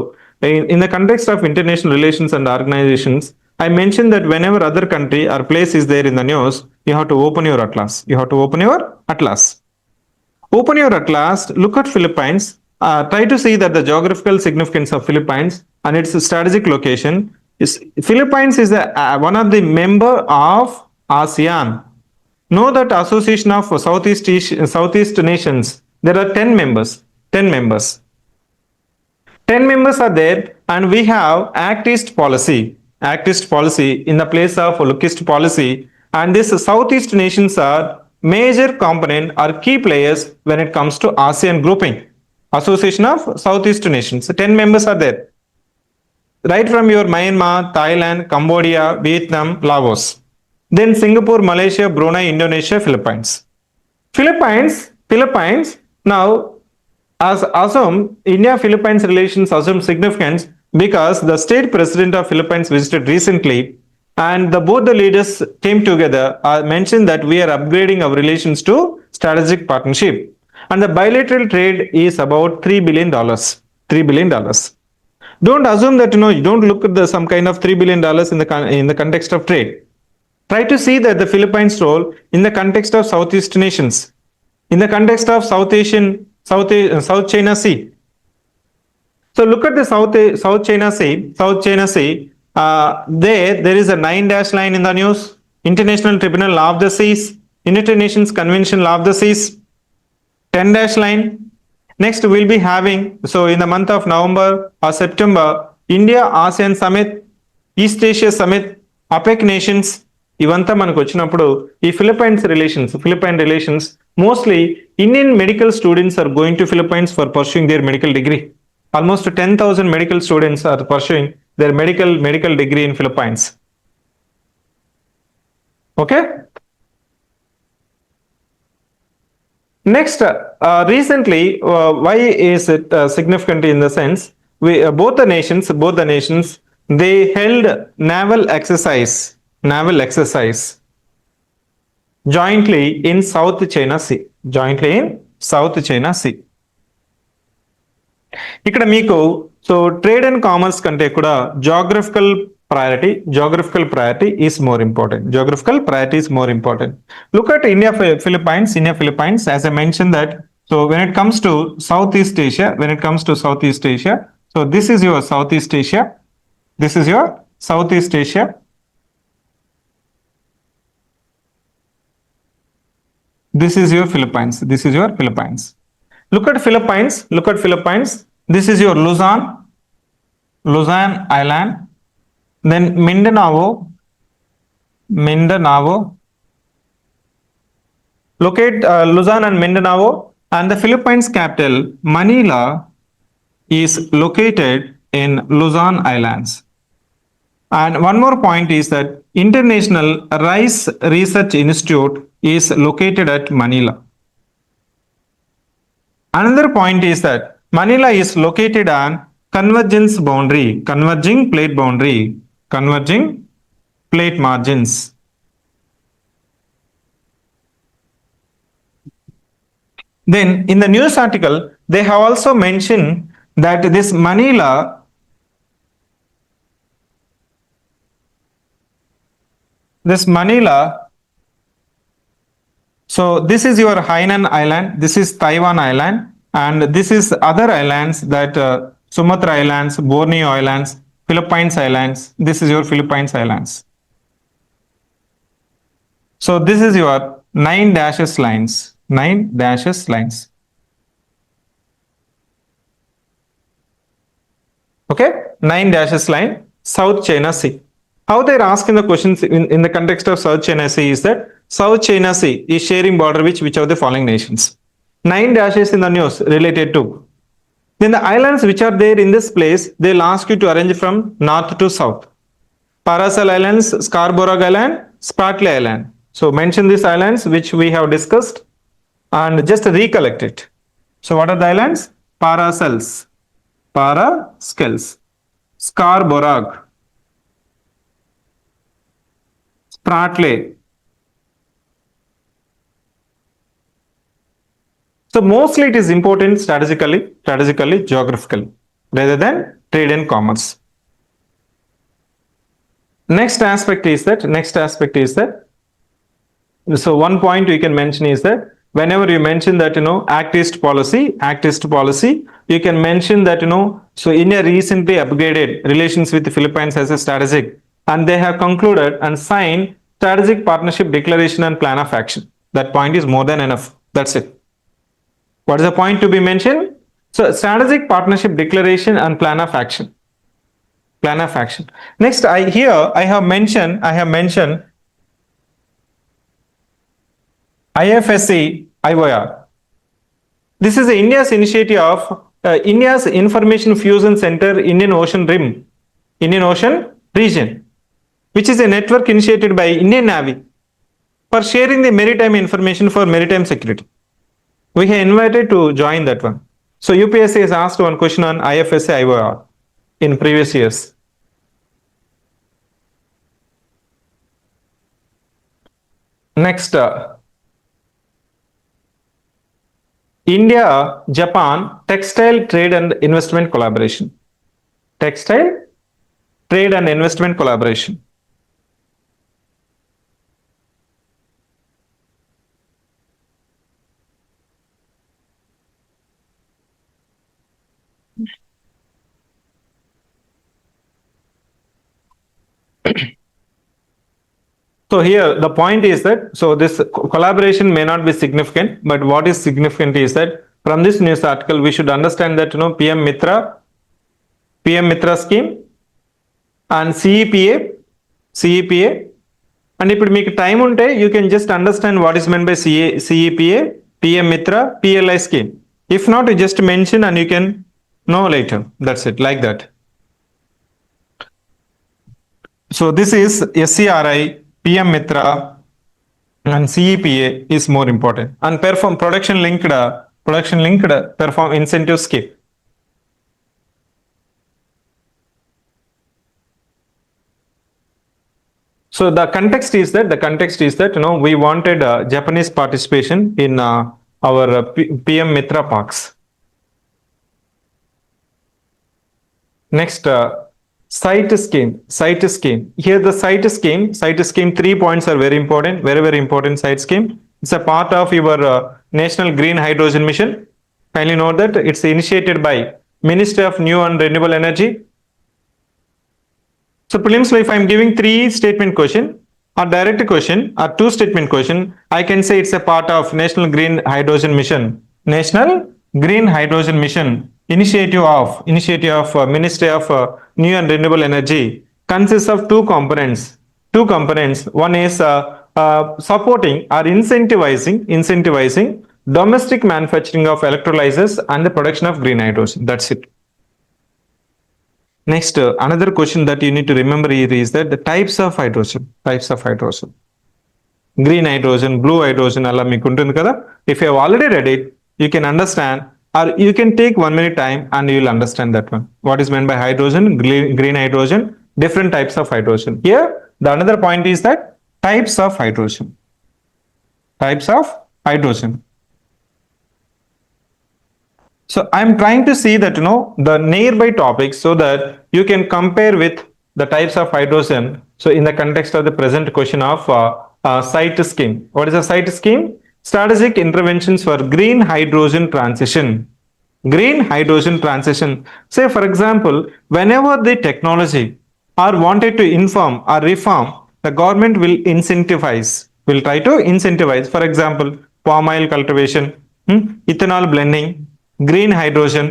in the context of international relations and organizations, I mentioned that whenever other country or place is there in the news, you have to open your atlas. Open your atlas, look at Philippines, try to see that the geographical significance of Philippines and its strategic location is Philippines is one of the member of ASEAN. Know that association of Southeast nations, there are 10 members. 10 members are there, and we have Act East policy in the place of Look East policy, and these Southeast nations are major component or key players when it comes to ASEAN grouping, association of Southeast nations. 10 members are there, right from your Myanmar, Thailand, Cambodia, Vietnam, Laos, then Singapore, Malaysia, Brunei, Indonesia, Philippines. Now as assume India-Philippines relations assume significance because the state president of Philippines visited recently, and both the leaders came together, mentioned that we are upgrading our relations to strategic partnership, and the bilateral trade is about $3 billion. Don't assume that you don't look at some kind of $3 billion in the context of trade. Try to see that the Philippines' role in the context of Southeast nations, in the context of South China Sea. So look at the South China Sea. South China Sea. There is a 9-dash line in the news. International Tribunal Law of the Seas, United Nations Convention Law of the Seas, 10-dash line. Next, we'll be having, so in the month of November or September, India ASEAN Summit, East Asia Summit, APEC nations, ఇవంతా మనకు వచ్చినప్పుడు ఈ Philippine relations, mostly Indian medical students are going to Philippines for pursuing their medical degree. Almost 10,000 medical students are pursuing their medical degree in Philippines. Okay. Next, recently, why is it significant in the sense both the nations they held naval exercise jointly in South China Sea. ఇక్కడ మీకు so trade and commerce కంటే కూడా geographical priority is more important. Look at India Philippines, as I mentioned that, so when it comes to Southeast Asia, so this is your Southeast Asia, this is your Philippines. Look at Philippines, this is your Luzon Island, then Mindanao. Locate Luzon and Mindanao, and the Philippines capital Manila is located in Luzon Islands. And one more point is that International Rice Research Institute is located at Manila. Another point is that Manila is located on converging plate margins. Then in the news article, they have also mentioned that this Manila so this is your Hainan Island, this is Taiwan Island, and this is other islands that Sumatra Islands, Borneo Islands, Philippines Islands. This is your Philippines Islands. So this is your 9 dashes lines. Okay, 9 dashes line, South China Sea. How they're asking the questions in the context of South China Sea is that South China Sea is sharing border with which of the following nations? 9 dashes in the news related to. Then the islands which are there in this place, they'll ask you to arrange from north to south. Paracel Islands, Scarborough Island, Spratly Island. So mention these islands which we have discussed and just recollect it. So what are the islands? Paracels, Scarborough, Spratly. So mostly it is important strategically, geographically, rather than trade and commerce. Next aspect is that, so one point we can mention is that whenever you mention that, Act East policy, you can mention that, so India recently upgraded relations with the Philippines as a strategic, and they have concluded and signed strategic partnership declaration and plan of action. That point is more than enough. That's it. What is the point to be mentioned? So strategic partnership declaration and plan of action. Next, I have mentioned IFSC IOR. This is India's initiative of India's Information Fusion Center, Indian Ocean region, which is a network initiated by Indian Navy for sharing the maritime information for maritime security. We have invited to join that one. So UPSC has asked one question on IFSC IOR in previous years. Next, India-Japan Textile Trade and Investment Collaboration. textile, trade and investment collaboration. So here the point is that, so this collaboration may not be significant, but what is significant is that from this news article we should understand that PM Mitra scheme and CEPA, and ఇప్పుడు మీకు time ఉంటే you can just understand what is meant by CEPA, PM Mitra, PLI scheme. If not, you just mention and you can know later. That's it, like that. So this is SCRI, PM Mitra and CEPA is more important, and production linked perform incentive scheme. So the context is that we wanted Japanese participation in our PM Mitra parks. Next, site scheme. Here the site scheme 3 points are very important, very important. Site scheme, it's a part of your national green hydrogen mission. Kindly note that it's initiated by Ministry of New and Renewable Energy. So prelims, if I'm giving 3 statement question or direct question or 2 statement question, I can say it's a part of national green hydrogen mission. Initiative of Ministry of New and Renewable Energy consists of 2 components. One is supporting or incentivizing domestic manufacturing of electrolyzers and the production of green hydrogen. That's it. Next, another question that you need to remember here is that the types of hydrogen. Green hydrogen, blue hydrogen, alla meeku untundi kada. If you have already read it, you can understand, or you can take 1 minute time and you will understand that one. What is meant by hydrogen, green hydrogen, different types of hydrogen. Here, the another point is that types of hydrogen. So I'm trying to see that the nearby topics so that you can compare with the types of hydrogen. So in the context of the present question of site scheme. What is a site scheme? Strategic interventions for green hydrogen transition. Say for example, whenever the technology are wanted to inform or reform, the government will try to incentivize. For example, palm oil cultivation, ethanol blending, green hydrogen.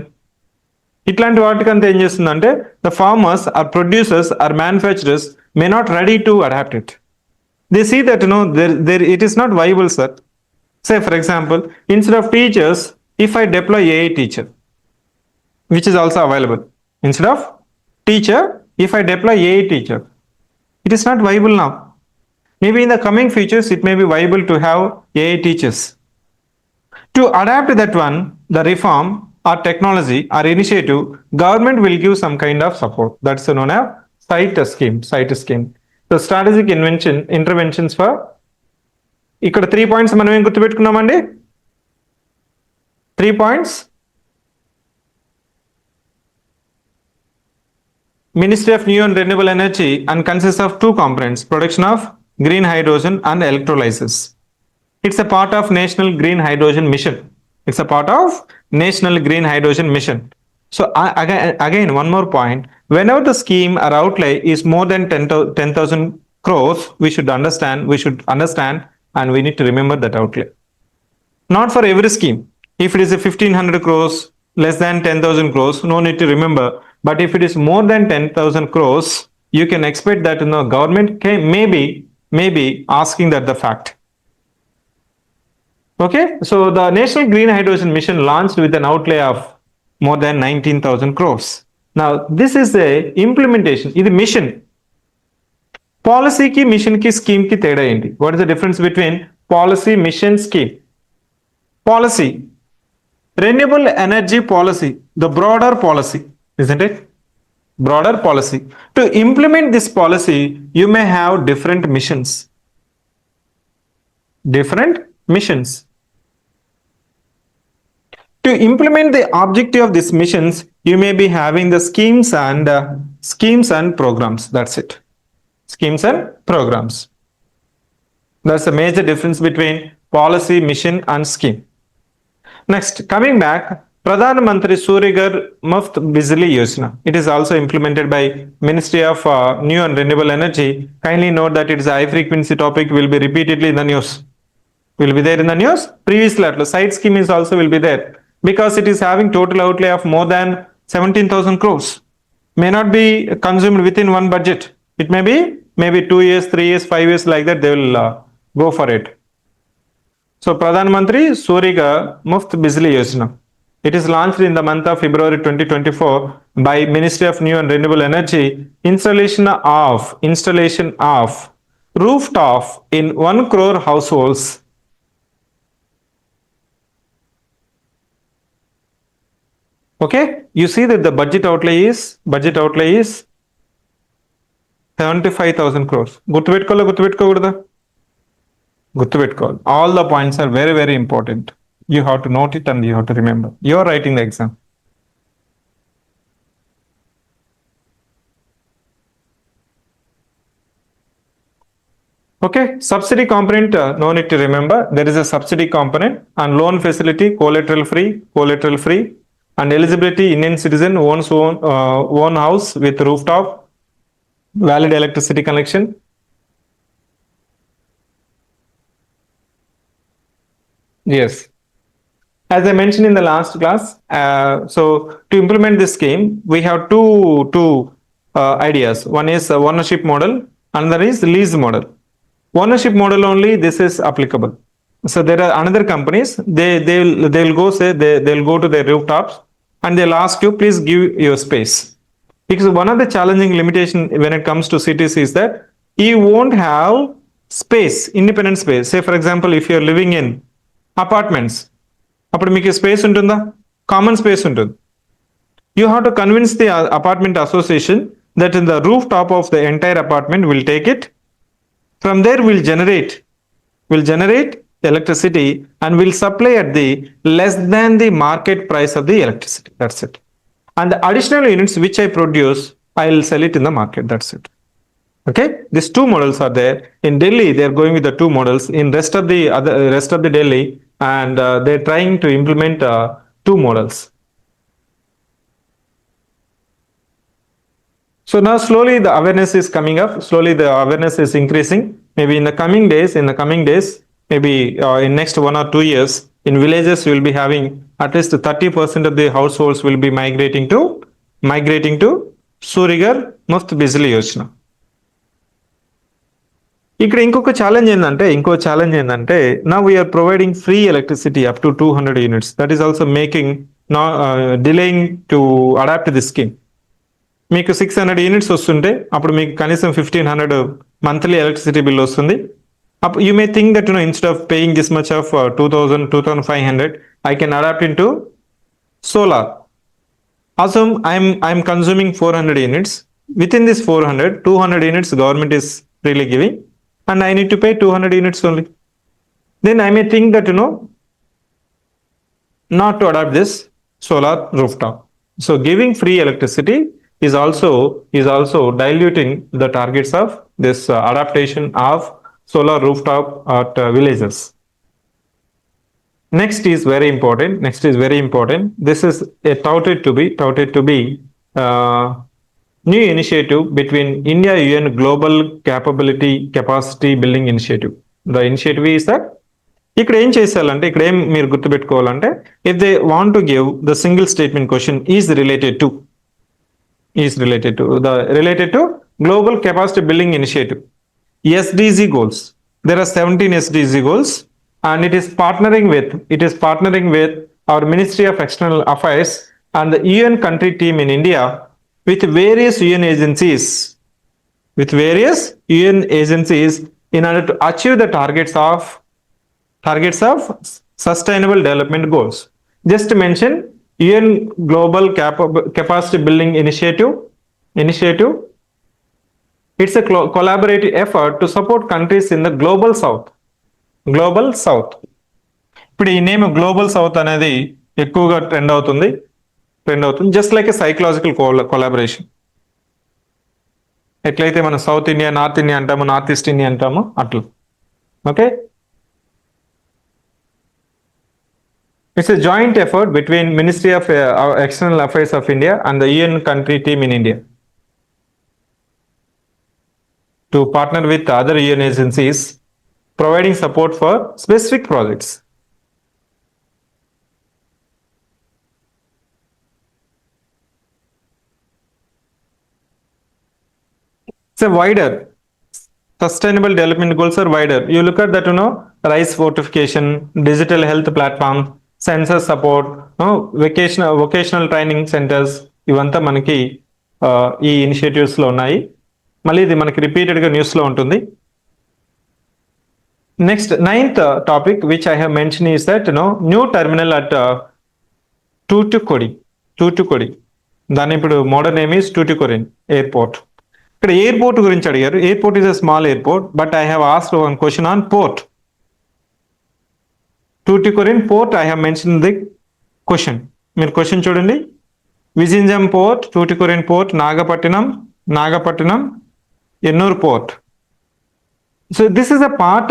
ఇట్లాంటి వాటికంతా ఏం చేస్తుందంటే the farmers or producers or manufacturers may not ready to adapt it. They see that it is not viable, sir. Say for example, instead of teachers, if I deploy AI teacher, which is also available, instead of teacher, if I deploy AI teacher, it is not viable now. Maybe in the coming futures it may be viable to have AI teachers. To adapt that one, the reform or technology or initiative, government will give some kind of support. That's known as site scheme. So strategic interventions for, ఇక్కడ 3 points మనం ఏం గుర్తుపెట్టుకున్నామండి? 3 points. Ministry of New and Renewable Energy and consists of 2 components, production of green hydrogen and electrolyzers. It's a part of National Green Hydrogen Mission. So again, one more point. Whenever the scheme or outlay is more than 10,000 crores, we should understand and we need to remember that outlay. Not for every scheme. If it is a 1,500 crores, less than 10,000 crores, no need to remember. But if it is more than 10,000 crores, you can expect that government may be asking that the fact. Okay, so the National Green Hydrogen Mission launched with an outlay of more than 19,000 crores. Now, this is a implementation. This mission. Policy ki, mission ki, scheme ki teda enti. What is the difference between policy, mission, scheme? Policy. Renewable energy policy. The broader policy, isn't it? Broader policy. To implement this policy, you may have different missions. To implement the objective of these missions, You may be having the schemes and programs. That's it. Schemes and programs. That's a major difference between policy, mission, and scheme. Next, coming back, Pradhan Mantri Suryaghar Muft Bijli Yojana. It is also implemented by Ministry of New and Renewable Energy. Kindly note that it is a high frequency topic, will be repeatedly in the news. Will be there in the news. Previously, side scheme is also will be there because it is having total outlay of more than 17,000 crores. May not be consumed within one budget. It may be maybe 2 years, 3 years, 5 years like that. They will go for it. So Pradhan Mantri Suryaghar Muft Bijli Yojana. It is launched in the month of February 2024 by Ministry of New and Renewable Energy. Installation of rooftop in 1 crore households. Okay, you see that the budget outlay is 75,000 crores. Gutupetkova. All the points are very, very important. You have to note it and you have to remember. You are writing the exam. Okay, subsidy component, no need to remember. There is a subsidy component and loan facility, collateral free, and eligibility, Indian citizen owns own house with rooftop, valid electricity connection. Yes. As I mentioned in the last class, so to implement this scheme, we have two ideas. One is ownership model, another is lease model. Ownership model only this is applicable. So there are another companies, they'll go to their rooftops and they'll ask you, please give your space. Because one of the challenging limitation when it comes to cities is that you won't have space, independent space. Say for example, if you're living in apartments అప్పుడు మీకు space ఉంటుందా? Common space ఉంటుంది. You have to convince the apartment association that in the roof top of the entire apartment will take it. From there will generate electricity and will supply at the less than the market price of the electricity. That's it. And the additional units which I produce, I will sell it in the market. That's it. Okay, these two models are there. In Delhi, they are going with the two models. In rest of the Delhi, and they're trying to implement two models. So now slowly the awareness is coming up. Slowly the awareness is increasing. Maybe in the coming days, maybe in next 1 or 2 years, in villages you will be having at least 30% of the households will be migrating to Suryaghar Muft Bijli Yojana. ఇక్కడ ఇంకో challenge ఏంటంటే now we are providing free electricity up to 200 units. That is also making delaying to adapt this scheme. మీకు 600 units వస్తుంటే అప్పుడు మీకు కనీసం 1500 monthly electricity bill వస్తుంది. You may think that instead of paying this much of 2500, I can adapt into solar. Also, I'm consuming 400 units. Within this 200 units government is really giving, and I need to pay 200 units only. Then I may think that not to adopt this solar rooftop. So giving free electricity is also diluting the targets of this adaptation of solar rooftop at villages. Next is very important. This is touted to be new initiative between India UN Global Capacity Building Initiative. The initiative is that ఇక్కడ ఏం చేసేయాలంటే ఇక్కడ ఏం మీరు గుర్తుపెట్టుకోవాలంటే if they want to give the single statement question is related to Global Capacity Building Initiative. SDG goals. There are 17 SDG goals, and it is partnering with our Ministry of External Affairs and the UN country team in India with various UN agencies in order to achieve the targets of sustainable development goals. Just to mention UN Global Capacity Building Initiative. It's a collaborative effort to support countries in the global south. ఇప్పుడు ఈ name global south అనేది ఎక్కువగా trend అవుతుంది. Trend అవుతుంది. Just like a psychological collaboration. ఎట్లయితే మనం south India, north India అంటాము, north east India అంటాము, అట్లా. Okay, it's a joint effort between ministry of external affairs of India and the UN country team in India to partner with other UN agencies, providing support for specific projects. So wider sustainable development goals are wider. You look at that, rice fortification, digital health platform, sensor support, vocational training centers, ఇవంతా మనకి ఈ initiatives లో ఉన్నాయి. మళ్ళీ ఇది మనకి repeated గా news లో ఉంటుంది. Next 9th topic which I have mentioned is that new terminal at Tuticorin. దాని ఇప్పుడు modern name is Tuticorin airport. ఇక్కడ ఎయిర్పోర్ట్ గురించి అడిగారు. Airport is a small airport, but I have asked one question on port. Tuticorin port I have mention the question. మీరు question చూడండి. Vizhinjam port, Tuticorin port, Nagapattinam, Ennore port. So this is a part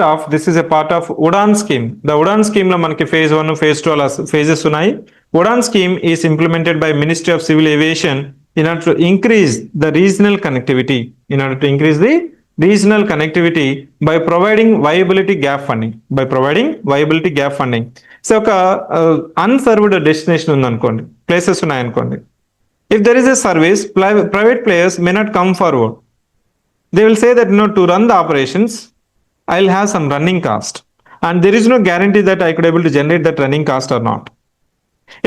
of Udan scheme. The Udan scheme లో మనకి phase 1, phase 2 అలా phases ఉన్నాయి. Udan scheme is implemented by Ministry of Civil Aviation in order to increase the regional connectivity. By providing viability gap funding. So ఒక unserved destination ఉందనుకోండి, places ఉన్నాయనుకోండి. If there is a service, private players may not come forward. They will say that to run the operations, I'll have some running cost, and there is no guarantee that I could able to generate that running cost or not.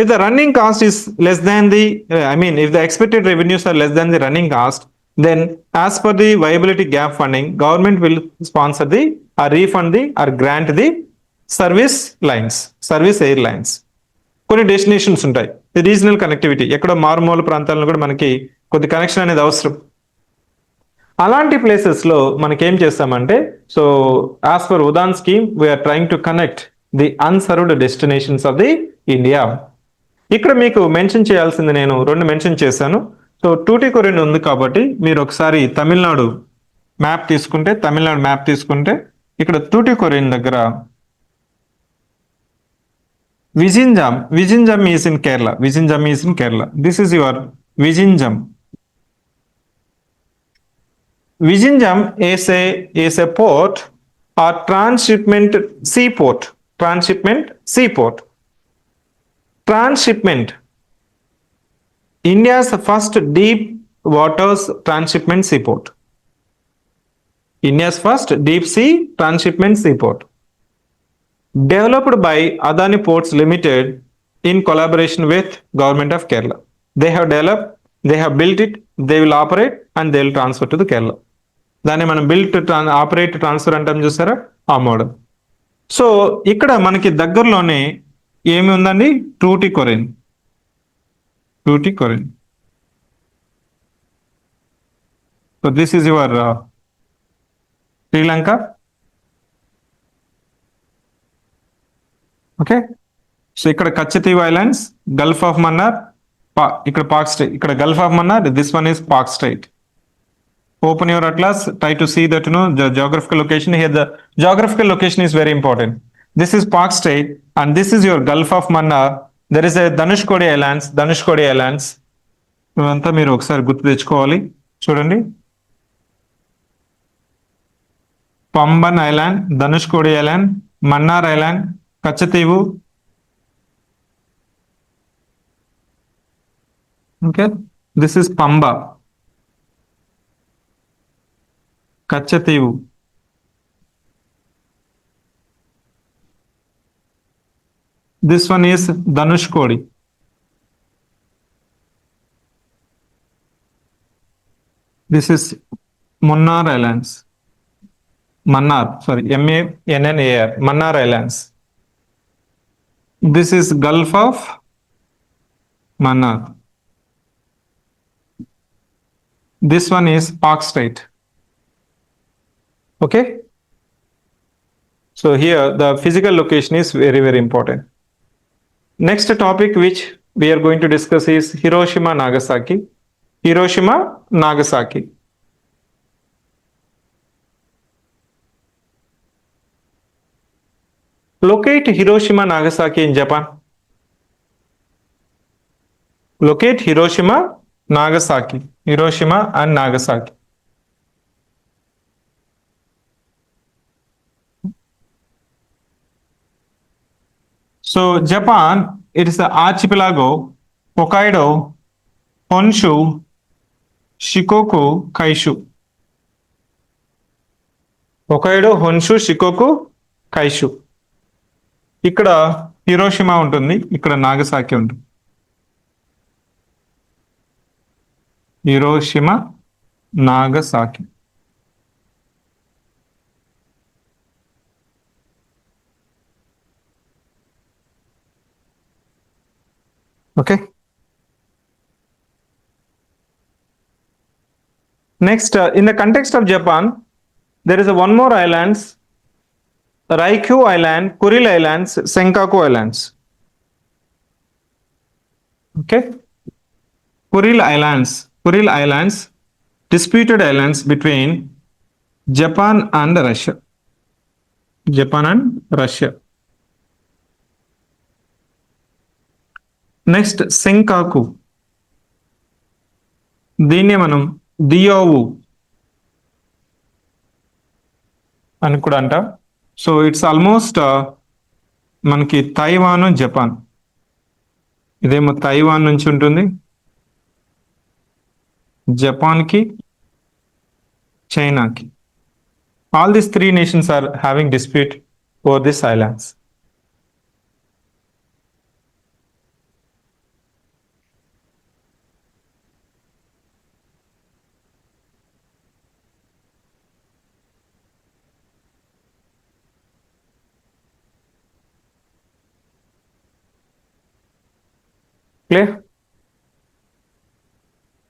If the running cost is less than if the expected revenues are less than the running cost, then as per the viability gap funding, government will sponsor or refund or grant the service airlines. కొన్ని destinations ఉంటాయి, regional connectivity, ఎక్కడో మారుమూల ప్రాంతాలను కూడా మనకి కొద్ది connection అనేది అవసరం. అలాంటి ప్లేసెస్ లో మనకేం చేస్తామంటే, so as per Udan scheme we are trying to connect the unserved destinations of the India. ఇక్కడ మీకు మెన్షన్ చేయాల్సింది నేను 2 మెన్షన్ చేశాను. సో Tuticorin ఉంది కాబట్టి మీరు ఒకసారి తమిళనాడు మ్యాప్ తీసుకుంటే ఇక్కడ Tuticorin దగ్గర Vizhinjam is in Kerala. This is your Vizhinjam. Vizhinjam is a port or transshipment seaport. Transshipment. India's first deep waters transshipment seaport. Deep sea transshipment seaport. Developed by Adani Ports Limited in collaboration with Government of Kerala. They have built it, they will operate, and they will transfer to the Kerala. దాన్ని మనం operate transfer అంటాం చూసారా, ఆ model. So ఇక్కడ మనకి దగ్గరలోనే ఏమి ఉందండి, Tuticorin. So this is your Sri Lanka. Okay, so ఇక్కడ కచ్చతీవ్ ఐలాండ్స్, గల్ఫ్ ఆఫ్ మన్నార్, ఇక్కడ పాక్ స్ట్రైట్, ఇక్కడ Gulf of Mannar, this one is Pak straight. Open your atlas, try to see that the geographical location here. The geographical location is very important. This is Park Strait and this is your Gulf of Mannar. There is a Dhanushkodi Islands. ఇవంతా మీరు ఒకసారి గుర్తు తెచ్చుకోవాలి. చూడండి, Pamban island, Dhanushkodi island, Mannar island, Katchatheevu. Okay, this is Pamba, Katchatheevu. This one is Dhanushkodi. This is Mannar Islands. Mannar, Mannar Islands. This is Gulf of Mannar. This one is Park Strait. Okay, so here the physical location is very, very important. Next topic which we are going to discuss is Hiroshima, Nagasaki. Hiroshima, Nagasaki. Locate Hiroshima, Nagasaki in Japan. Locate Hiroshima, Nagasaki. Hiroshima and Nagasaki. So Japan, it is the archipelago, Hokkaido, Honshu, Shikoku, Kaishu. Hokkaido, Honshu, Shikoku, Kaishu. ఇక్కడ Hiroshima ఉంటుంది, ఇక్కడ Nagasaki ఉంటుంది. Hiroshima, Nagasaki. Okay. Next, in the context of Japan, there is one more islands, Ryukyu Island, Kuril Islands, Senkaku Islands. Okay. Kuril Islands, disputed islands between Japan and Russia. Japan and Russia. Next Senkaku, దీన్నే మనం Diaoyu అని కూడా అంటాం. So it's almost మనకి Taiwan, Japan. ఇదేమో Taiwan నుంచి ఉంటుంది, జపాన్కి, చైనాకి. All these three nations are having dispute over this islands. Clear?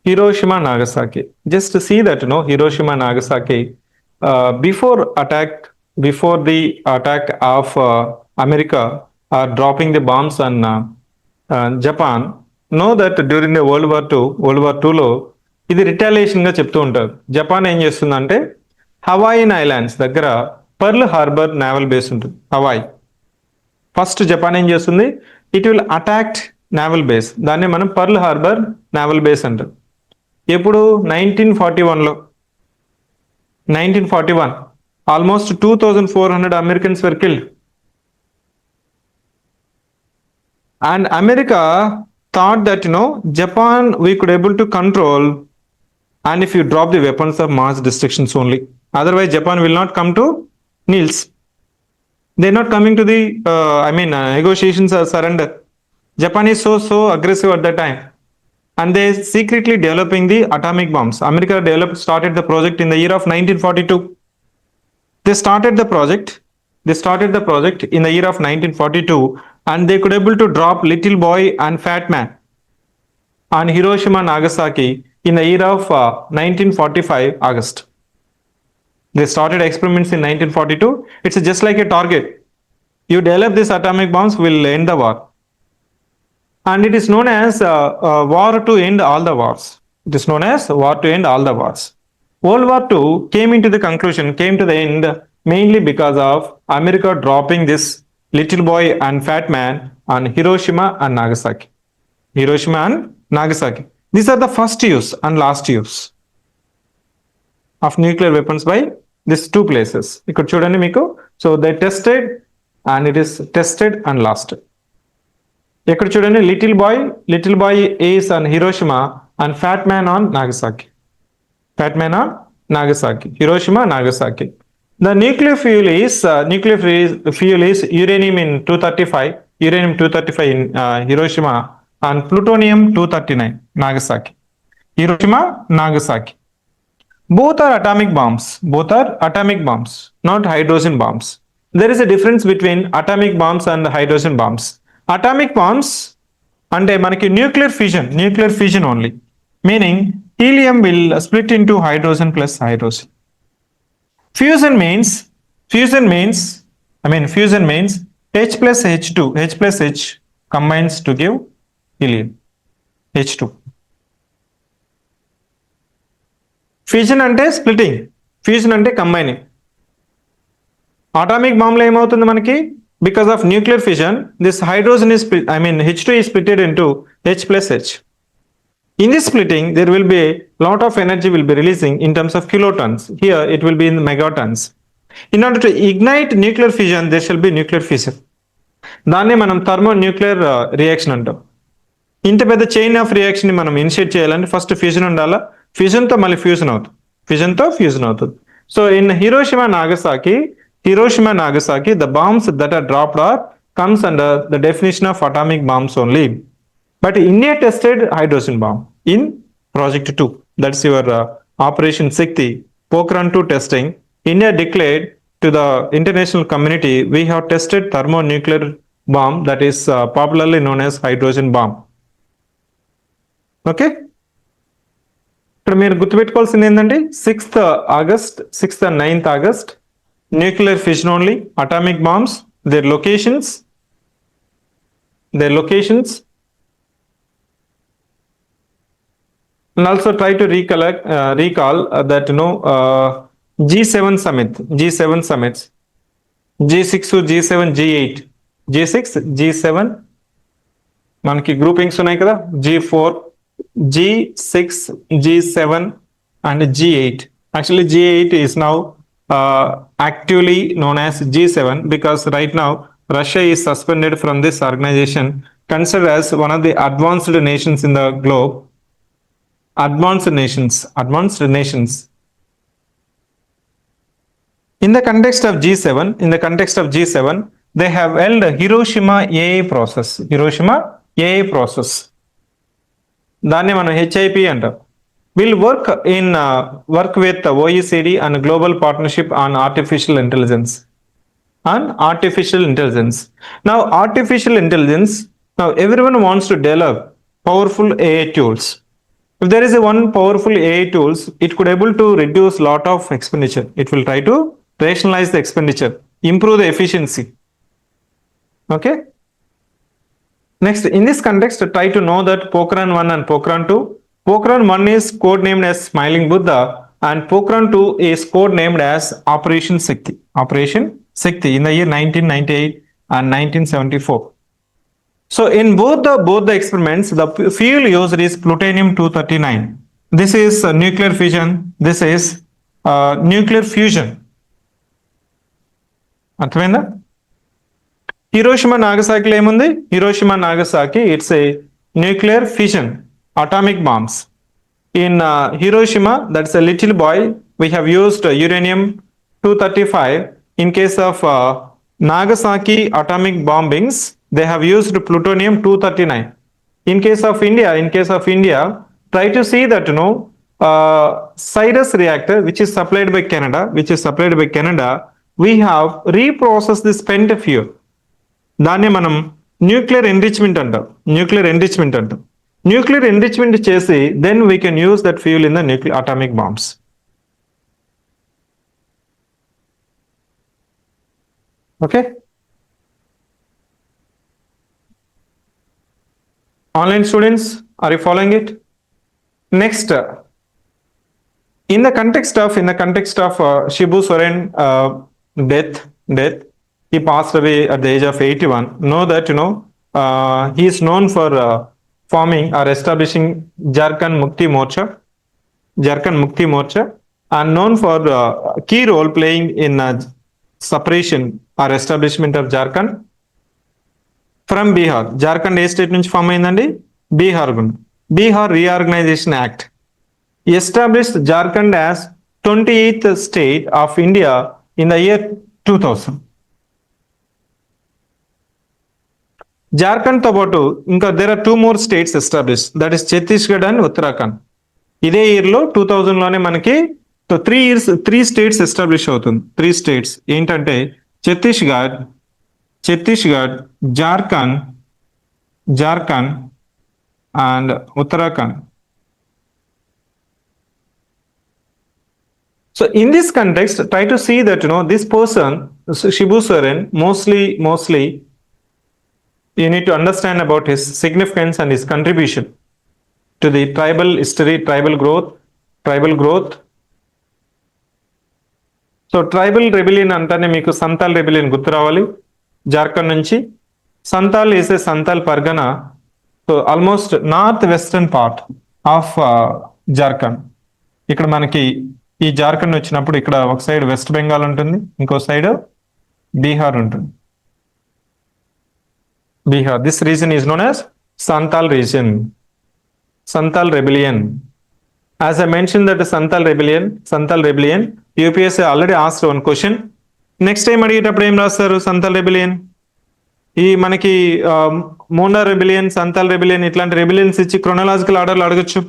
Hiroshima, Nagasaki. Just to see that, Hiroshima, Nagasaki, before the attack of America are dropping the bombs on Japan, know that during the World War II లో ఇది retaliation గా చెప్తూ ఉంటారు. Japan ఏం చేస్తుందంటే Hawaiian islands దగ్గర Pearl Harbor naval base ఉంటుంది, Hawaii. First Japan ఏం చేస్తుంది, it will attacked naval base, దాన్ని మనం పర్ల్ హార్బర్ నేవల్ బేస్ అంటారు. ఎప్పుడు 1941 almost 2400 Americans were killed. And America thought that Japan we could able to control, and if you drop the weapons of mass destructions only, otherwise Japan will not come to kneels. They not coming to the negotiations or surrender. Japan is so aggressive at that time, and they secretly developing the atomic bombs. America started the project in the year of 1942. They started the project in the year of 1942, and they could able to drop Little Boy and Fat Man on Hiroshima, Nagasaki in the year of 1945 August. They started experiments in 1942. It's just like a target. You develop these atomic bombs, will end the war. And it is known as war to end all the wars. It is known as war to end all the wars. World War II came to the end mainly because of America dropping this Little Boy and Fat Man on Hiroshima and Nagasaki. Hiroshima and Nagasaki. These are the first use and last use of nuclear weapons by these two places. Ikkada chudandi meeku. So they tested, and it is tested and lasted. ఇక్కడ చూడండి, little boy is on Hiroshima and fat man on Nagasaki. Hiroshima, Nagasaki. The nuclear fuel is uranium 235 in Hiroshima and plutonium 239 Nagasaki. Hiroshima, Nagasaki. Both are atomic bombs, not hydrogen bombs. There is a difference between atomic bombs and hydrogen bombs. Atomic bombs అంటే మనకి nuclear fusion only, meaning helium will split into hydrogen plus hydrogen. Fusion means H plus H combines to give helium, H2. Fusion అంటే splitting, fusion అంటే combining. Atomic బాంబ్లో ఏమవుతుంది మనకి? Because of nuclear fission, this hydrogen is split, I mean H2 is splitted into H plus H. In this splitting, there will be a lot of energy will be releasing in terms of kilotons. Here it will be in megatons. In order to ignite nuclear fission, there shall be nuclear fission. దాన్నే మనం thermonuclear reaction అంటాం. ఇంత పెద్ద chain of reaction ని మనం initiate చేయాలంటే first fusion ఉండాలా, fusion తో మళ్ళీ ఫ్యూజన్ అవుతుంది, ఫ్యూజన్ తో ఫ్యూజన్ అవుతుంది. So in Hiroshima Nagasaki the bombs that are dropped or comes under the definition of atomic bombs only. But India tested hydrogen bomb in Project 2. That's your Operation Shakti, Pokhran 2 testing. India declared to the international community, we have tested thermonuclear bomb that is popularly known as hydrogen bomb. Okay? ఇక్కడ మీరు గుర్తుపెట్టుకోవాల్సింది ఏంటంటే 6th August, 6th and 9th August, nuclear fission only, atomic bombs, their locations, and also try to recall that G7 summits, G6, G7, G8, G6, G7 మనకి groupings ఉన్నాయి కదా, G4, G6, G7 and G8. Actually G8 is now actively known as G7 because right now Russia is suspended from this organization, considered as one of the advanced nations in the globe. Advanced nations. In the context of G7, they have held a Hiroshima AA process. దాన్ని మనం HIP అంటాం. Will work with OECD and global partnership on artificial intelligence. Now everyone wants to develop powerful AI tools. If there is one powerful AI tools, it could able to reduce lot of expenditure. It will try to rationalize the expenditure, improve the efficiency. Okay. Next, in this context, try to know that Pokhran 1 and Pokhran 2. Pokhran 1 is codenamed as Smiling Buddha and Pokhran 2 is codenamed as Operation Shakti in the year 1998 and 1974. So in both the experiments, the fuel used is plutonium-239. This is nuclear fission. This is nuclear fusion. అర్థమైందా? Hiroshima నాగసాకిలో ఏముంది? Hiroshima Nagasaki it's a nuclear fission, atomic bombs. In Hiroshima, that's a little boy, we have used uranium-235. In case of Nagasaki atomic bombings, they have used plutonium-239. In case of India, try to see that Cyrus reactor, which is supplied by Canada, we have reprocessed the spent fuel. దాన్ని మనం nuclear enrichment అంటాం. Nuclear enrichment చేసి then we can use that fuel in the atomic bombs. Okay. Online students, are you following it? Next, in the context of Shibu Soren death, he passed away at the age of 81. Know that he is known for forming or establishing Jharkhand Mukti Morcha, and known for key role playing in separation or establishment of Jharkhand from Bihar. Jharkhand A state నుంచి form అయిందండి? Bihar reorganisation act established Jharkhand as 28th state of India in the year 2000. Jharkhand తో పాటు ఇంకా there are 2 more states established, that is Chhattisgarh and Uttarakhand. ఇదే year లో 2000 లోనే మనకి 3 states establish అవుతుంది. 3 states ఏంటంటే Chhattisgarh, Jharkhand and Uttarakhand. So in this context, try to see that this person, Shibu Soren, mostly You need to understand about his significance and his contribution to the tribal history, tribal growth. So tribal rebellion అంటేనే మీకు Santhal rebellion గుర్తు రావాలి. జార్ఖండ్ నుంచి Santhal is a Santhal Pargana. So almost north western part of Jharkhand. ఇక్కడ మనకి ఈ జార్ఖండ్ వచ్చినప్పుడు ఇక్కడ ఒక సైడ్ వెస్ట్ బెంగాల్ ఉంటుంది, ఇంకో సైడ్ బీహార్ ఉంటుంది. Bihar, this reason is known as Santal reason. Santal rebellion. As I mentioned that the Santal rebellion, UPSC already asked one question. Next time అడిగేటప్పుడు ఏం రాస్తారు? సంతాల్ రెబిలియన్. ఈ మనకి మోండా రెబిలియన్, సంతాల్ రెబిలియన్ ఇట్లాంటి రెబిలియన్స్ ఇచ్చి క్రోనలాజికల్ ఆర్డర్లో అడగచ్చు,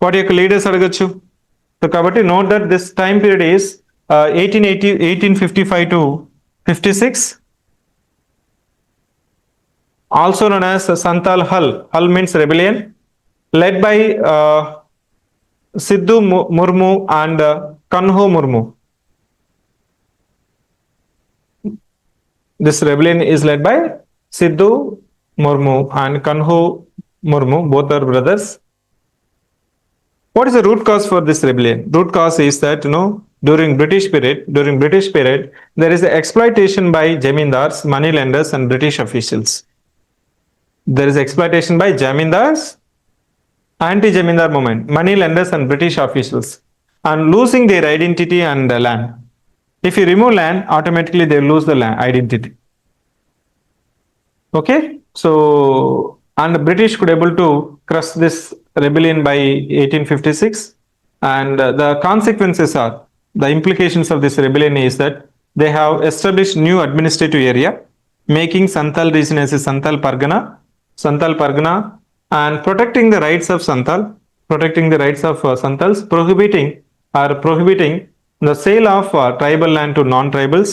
వాటి యొక్క లీడర్స్ అడగచ్చు. సో కాబట్టి note that this time period is 1855 to 56, also known as Santal Hull. Hull means rebellion led by Sidhu Murmu and Kanho Murmu. This rebellion is led by Sidhu Murmu and Kanho Murmu, both are brothers. What is the root cause for this rebellion? Root cause is that during British period there is exploitation by jamindars, money lenders and British officials. There is exploitation by jamindars, anti-jamindar movement, money lenders and British officials, and losing their identity and land. If you remove land, automatically they lose the land identity. Okay, so and the British could able to crush this rebellion by 1856, and the consequences are, the implications of this rebellion is that they have established new administrative area, making Santal region as a Santal Pargana, and protecting the rights of Santals, prohibiting the sale of tribal land to non-tribals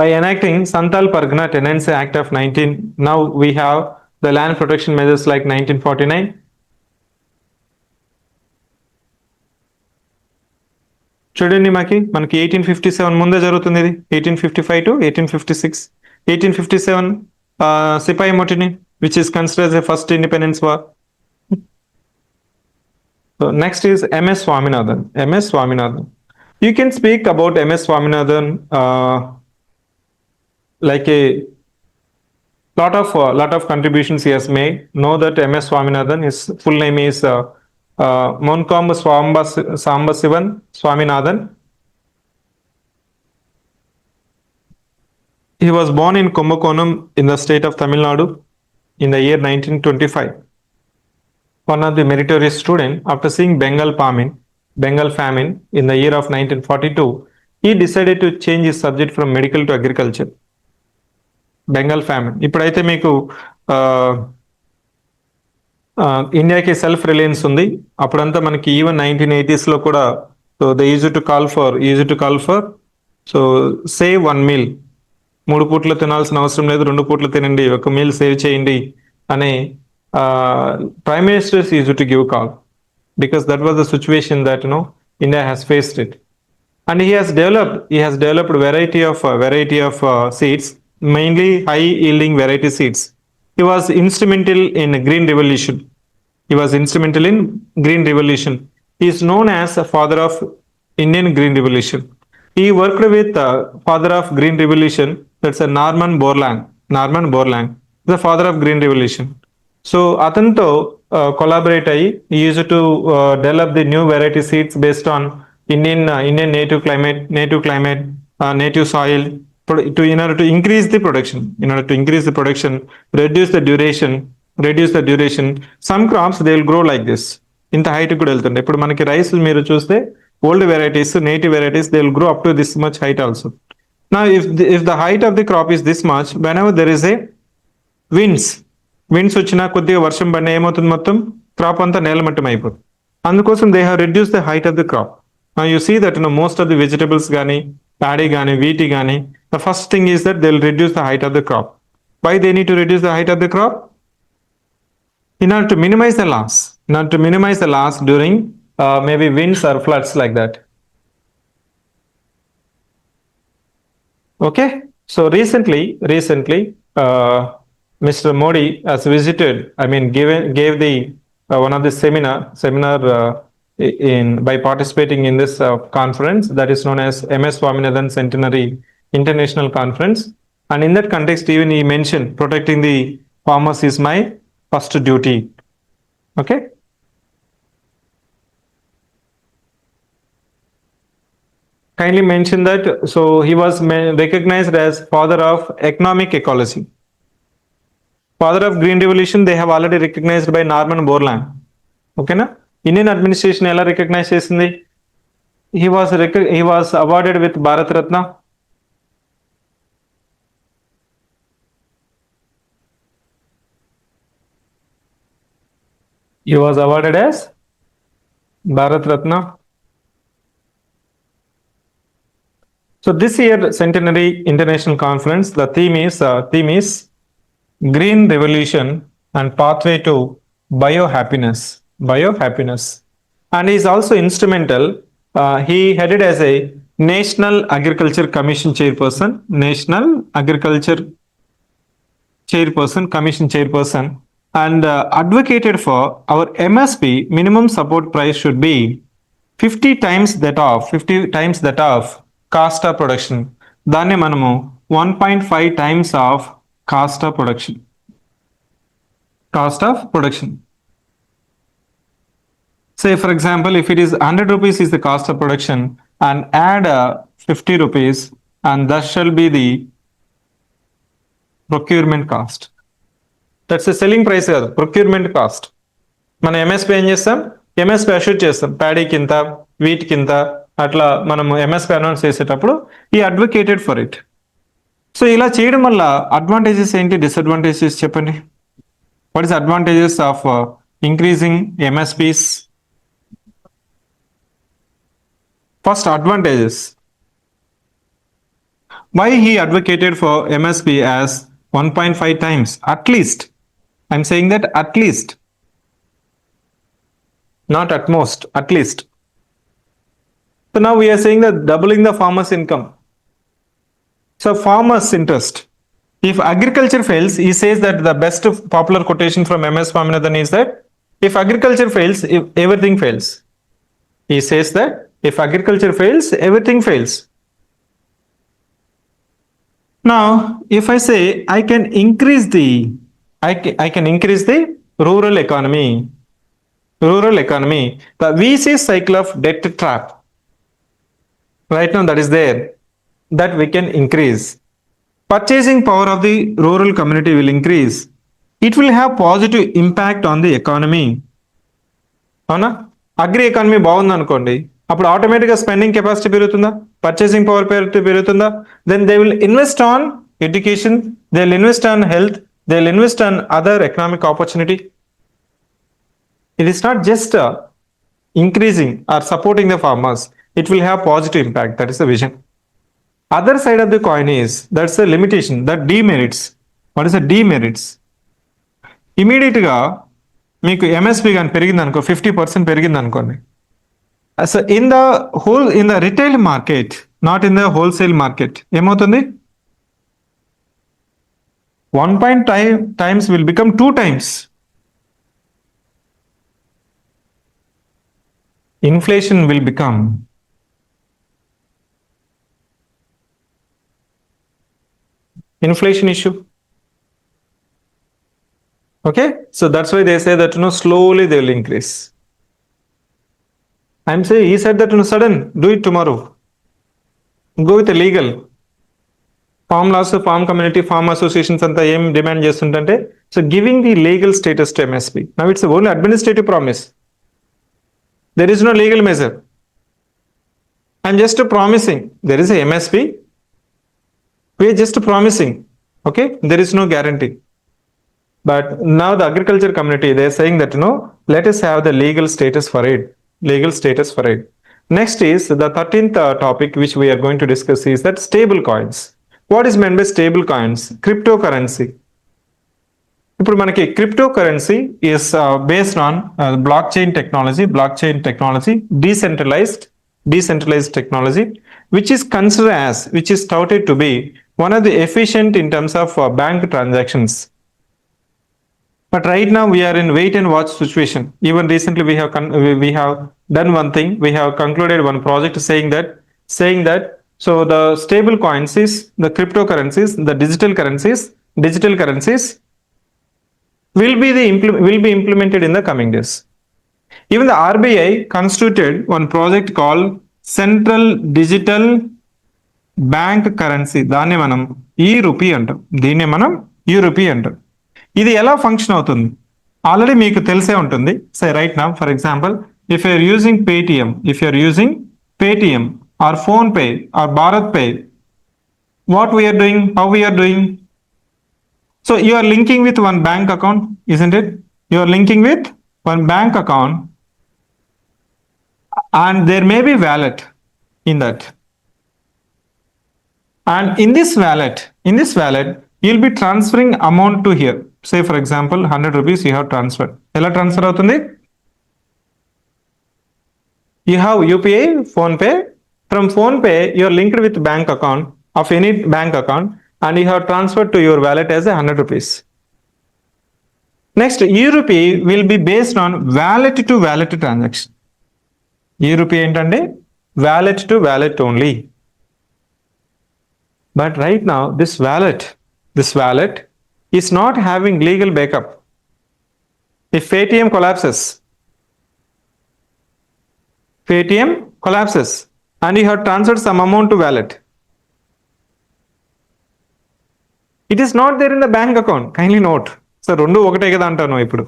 by enacting Santal Pargana Tenancy Act of 19. Now we have the land protection measures like 1949. చూడండి మనకి 1857 ముందే జరుగుతుంది ఇది. 1855 to 1856. 1857 Sipayi మోటిని, which is considered as the first independence war. So next is MS Swaminathan. You can speak about MS Swaminathan like a lot of contributions he has made. Know that MS Swaminathan, his full name is Monkom Sambasivan Swaminathan. He was born in Kumbakonam in the state of Tamil Nadu in the year 1925. One of the meritorious student, after seeing Bengal famine in the year of 1942, he decided to change his subject from medical to agriculture. Bengal famine. ఇప్పుడైతే మీకు ఇండియాకి self Reliance ఉంది. అప్పుడంతా మనకి even 1980s లో కూడా so they use to call for so save 1 meal. 3 పూట్ల తినాల్సిన అవసరం లేదు, 2 పూట్ల తినండి, 1 meal సేవ్ చేయండి అనే prime ministers used to give call, because that was the situation that India has faced it. And he has developed variety of seeds, mainly high yielding variety seeds. He was instrumental in green revolution. He is known as the father of Indian green revolution. He worked with father of green revolution, that's a Norman Borlaug, the father of green revolution. So అతనితో collaborate అయ్యి he used to develop the new variety seeds based on Indian native climate, native soil, in order to increase the production, reduce the duration. Some crops they will grow like this. ఇంత height కూడా వెళ్తుండే. ఇప్పుడు మనకి rice మీరు చూస్తే old varieties, native varieties, they will grow up to this much height also. Now if the height of the crop is this much, whenever there is a winds వచ్చినా, కొద్దిగా వర్షం పడినా ఏమవుతుంది, మొత్తం క్రాప్ అంతా నేలమట్టం అయిపోతుంది. అందుకోసం they have reduce the height of the crop. You see that most of the vegetables కానీ, ప్యాడీ కానీ, వీటి కానీ, the first thing is that they will reduce the height of the crop. Why they need to reduce the height of the crop? In order to minimise the loss during maybe winds or floods like that. Okay, So recently, Mr. Modi has visited. I mean, gave the one of the seminar in by participating in this conference that is known as MS Swaminathan Centenary International Conference. And in that context, even he mentioned protecting the farmers is my first duty. Okay. Kindly mention that. So he was recognized as father of economic ecology. Father of Green Revolution, they have already recognized by Norman Borlaug. Okay na? Indian administration ఎలా recognise చేసింది? He was awarded with Bharat Ratna. He was awarded as Bharat Ratna. So this year Centenary International Conference, the theme is Green Revolution and Pathway to Biohappiness. Biohappiness. And he is also instrumental. He headed as a National Agriculture Commission Chairperson, National Agriculture Chairperson, Commission Chairperson, and advocated for our MSP, minimum support price, should be 50 times that of cost of production. దాన్ని మనము 1.5 times of cost of production. Cost of production. Say for example, if it is 100 rupees is the cost of production, and add 50 rupees, and that shall be the procurement cost. That's the selling price కాదు, procurement cost. మన MSP ఏం చేస్తాం? MSP assure చేస్తాం, paddy కింద, wheat కింద, అట్లా మనము MSP announce చేసేటప్పుడు ఈ అడ్వకేటెడ్ ఫర్ ఇట్. సో ఇలా చేయడం వల్ల అడ్వాంటేజెస్ ఏంటి, డిసడ్వాంటేజెస్ చెప్పండి. What is advantages of increasing MSPs? First, advantages. Why he advocated for MSP as 1.5 times? At least. I'm saying that at least. Not at most, at least. So now we are saying that doubling the farmer's income. So farmer's interest. If agriculture fails, he says that the best popular quotation from MS Swaminathan is that if agriculture fails, if everything fails. He says that if agriculture fails, everything fails. Now, if I say I can increase the rural economy, the vicious cycle of debt trap, right now that is there, that we can increase. Purchasing power of the rural community will increase. It will have positive impact on the economy. అవునా? Agri economy బాగుంది అనుకోండి, అప్పుడు ఆటోమేటిక్గా spending capacity పెరుగుతుందా, purchasing power పెరుగుతుందా? Then they will invest on education, they will invest on health, they will invest on other economic opportunity. It is not just increasing or supporting the farmers, it will have positive impact. That is the vision. Other side of the coin is, that's the limitation, that demerits. What is the demerits? ఇమీడియట్గా మీకు MSP కానీ పెరిగింది అనుకో, 50% పెరిగింది అనుకోండి. So in the retail market, not in the wholesale market, ఏమవుతుంది? 1.5 times will become 2 times. Inflation will become inflation issue. Okay, so that's why they say that slowly they will increase. I'm saying, he said that sudden, do it tomorrow. Go with the legal. Farm laws, farm community, farm associations anta em demand chestuntante, so giving the legal status to MSP. Now it's only administrative promise. There is no legal measure. I'm just promising. There is a MSP. We are just promising. Okay, there is no guarantee. But now the agriculture community, they are saying that let us have the legal status for it. Next is the 13th topic which we are going to discuss is that stable coins. What is meant by stable coins? Cryptocurrency. ఇప్పుడు మనకి cryptocurrency is based on blockchain technology, decentralized technology, which is touted to be one of the efficient in terms of bank transactions. But right now we are in wait and watch situation. Even recently we have done one thing. We have concluded one project saying that so the stable coins is the cryptocurrencies, the digital currencies will be implemented in the coming days. Even the RBI constituted one project called Central Digital Bank Currency. దాన్ని మనం ఈ rupee అంటాం. దీన్ని మనం ఈ rupee అంటాం. ఇది ఎలా ఫంక్షన్ అవుతుంది ఆల్రెడీ మీకు తెలిసే ఉంటుంది. Say right now for example if you are using Paytm or PhonePe or BharatPe, what we are doing, how we are doing? So you are linking with one bank account, isn't it? You are linking with one bank account and there may be wallet in that. And in this wallet, you'll be transferring amount to here. Say for example, 100 rupees you have transferred. Ela transfer avutundi? You have UPI, Phone Pay. From Phone Pay, you are linked with bank account of any bank account and you have transferred to your wallet as 100 rupees. Next, e-rupee will be based on wallet to wallet transaction. E-rupee entande wallet to wallet only. But right now this wallet is not having legal backup. If Paytm collapses and you have transferred some amount to wallet, it is not there in the bank account. Kindly note. So రెండు ఒకటే కదా అంటాను ఇప్పుడు.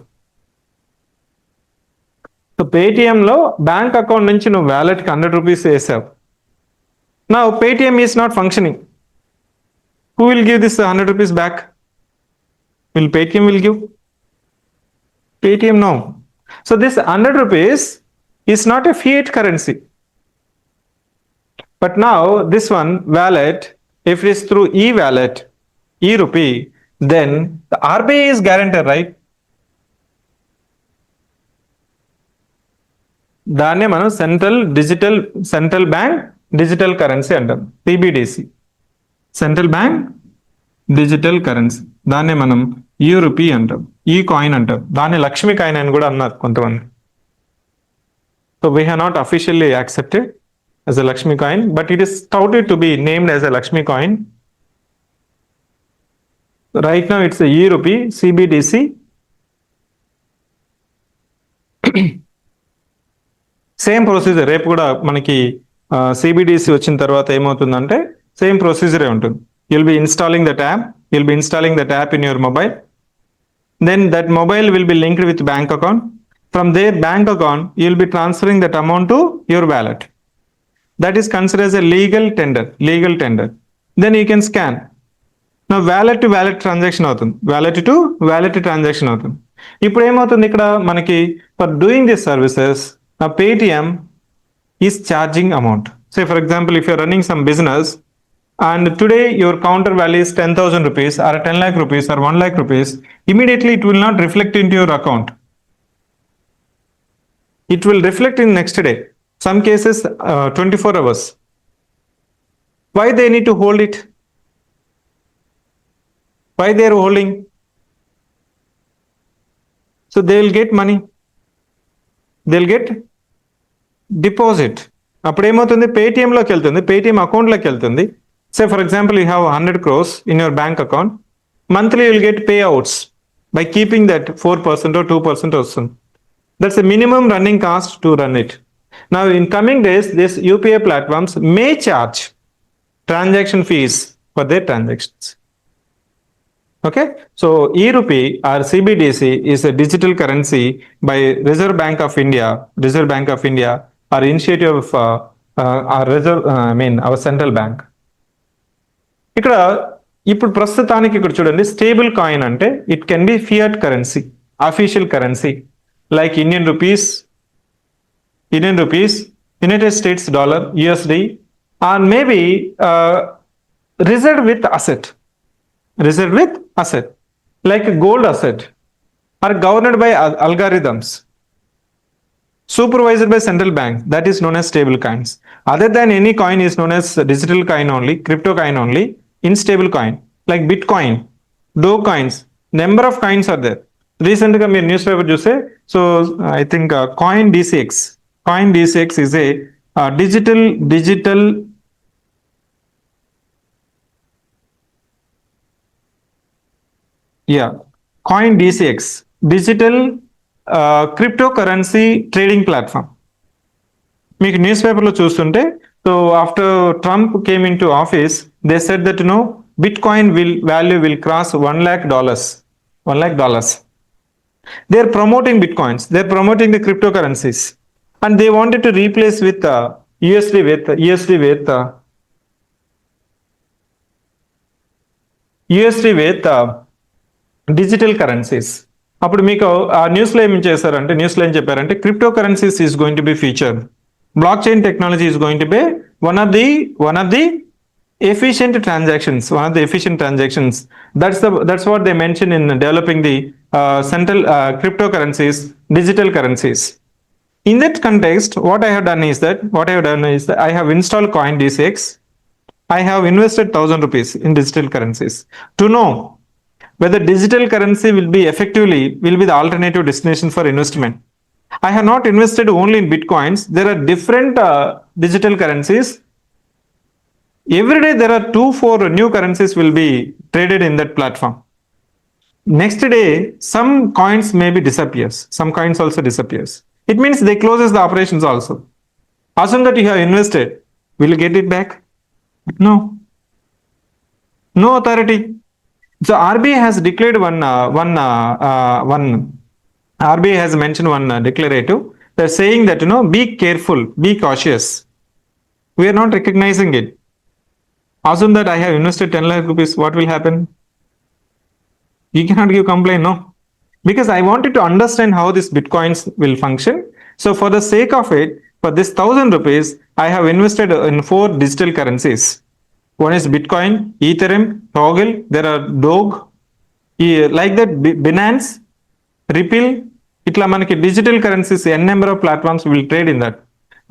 So పేటిఎంలో bank account నుంచి నువ్వు వ్యాలెట్కి 100 rupees వేసావు. నా Paytm is not functioning. Who will give this 100 rupees back? Will Paytm will give? Paytm no. So this 100 rupees is not a fiat currency. But now this one wallet, if it is through e-wallet, e-rupee, then the RBI is guarantor, right? దాన్నే మనం central bank digital currency అంటాం, CBDC, central bank digital currency. దాన్నే మనం ఈ rupee అంటాం, ఈ coin అంటాం. దాన్ని లక్ష్మీ కాయిన్ అని కూడా అన్నారు కొంతమంది. So we have not officially accepted as a Lakshmi coin, but it is touted to be named as a Lakshmi coin. Right now it's a e-rupee, CBDC. Same procedure రేపు కూడా మనకి CBDC వచ్చిన తర్వాత ఏమవుతుందంటే సేమ్ ప్రొసీజరే ఉంటుంది. You'll be installing that app in your mobile. Then that mobile will be linked with bank account. From their bank account, you'll be transferring that amount to your wallet. That is considered as a legal tender. Then you can scan. Now wallet to wallet transaction అవుతుంది, wallet transaction అవుతుంది. ఇప్పుడు ఏమవుతుంది ఇక్కడ మనకి for doing these services, a Paytm is charging amount. Say for example, if you're running some business and today your counter value is 10,000 rupees or 10 lakh rupees or 1 lakh rupees, immediately it will not reflect into your account. It will reflect in next day. Some cases 24 hours. Why they need to hold it? Why they are holding? So they will get money. They'll get deposit. అప్పుడు ఏమవుతుంది, పేటిఎంలోకి వెళ్తుంది, Paytm అకౌంట్లోకి వెళ్తుంది. Say for example, you have 100 crores in your bank account. Monthly you will get payouts by keeping that 4% or 2% వస్తుంది. That's the minimum running cost to run it. Now in coming days, these UPI platforms may charge transaction fees for their transactions. Okay, so e-rupee or CBDC is a digital currency by Reserve Bank of India or initiative of our central bank. ఇక్కడ ఇప్పుడు ప్రస్తుతానికి ఇక్కడ చూడండి, stable coin అంటే it can be fiat currency, official currency like Indian rupees, United States dollar, USD, or maybe reserved with asset like gold asset, or governed by algorithms, supervised by central bank. That is known as stable coins. Other than any coin is known as digital coin only, crypto coin only. unstable coin like Bitcoin, Dogecoins, number of coins are there. Recently, I mean, newspaper you say, so I think Coin DCX. Coin DCX is a digital Coin DCX, digital cryptocurrency trading platform. మీకు news పేపర్లో చూస్తుంటే, so after Trump came in to office they said that Bitcoin value will cross $1 lakh. $1 lakh. They're promoting Bitcoins, they're promoting the cryptocurrencies, and they wanted to replace with USD with digital currencies. అప్పుడు మీకు ఆ న్యూస్లో ఏం చేశారంటే, న్యూస్లో ఏం చెప్పారంటే, crypto currencies is going to be feature, block chain technology is going to be one of the efficient transactions, that's what they mentioned in developing the central cryptocurrencies, digital currencies. In that context, what I have done is that I have installed Coin DCX. I have invested 1,000 rupees in digital currencies to know whether digital currency will be the alternative destination for investment. I have not invested only in Bitcoins. There are different digital currencies. Every day there are 2-4 new currencies will be traded in that platform. Next day, some coins maybe disappears. Some coins also disappears. It means they closes the operations also. Assume that you have invested. Will you get it back? No. No authority. So RBI has declared RBI has mentioned one declarative. They're saying that be careful, be cautious. We are not recognizing it. Assume that I have invested 10 lakh rupees. What will happen? You cannot give complaint, no, because I wanted to understand how this Bitcoins will function. So for the sake of it, for this 1,000 rupees, I have invested in 4 digital currencies. One is Bitcoin, Ethereum, Toggle. There are Doge, like that Binance, Ripple. Itla manaki digital currencies, n number of platforms will trade in that.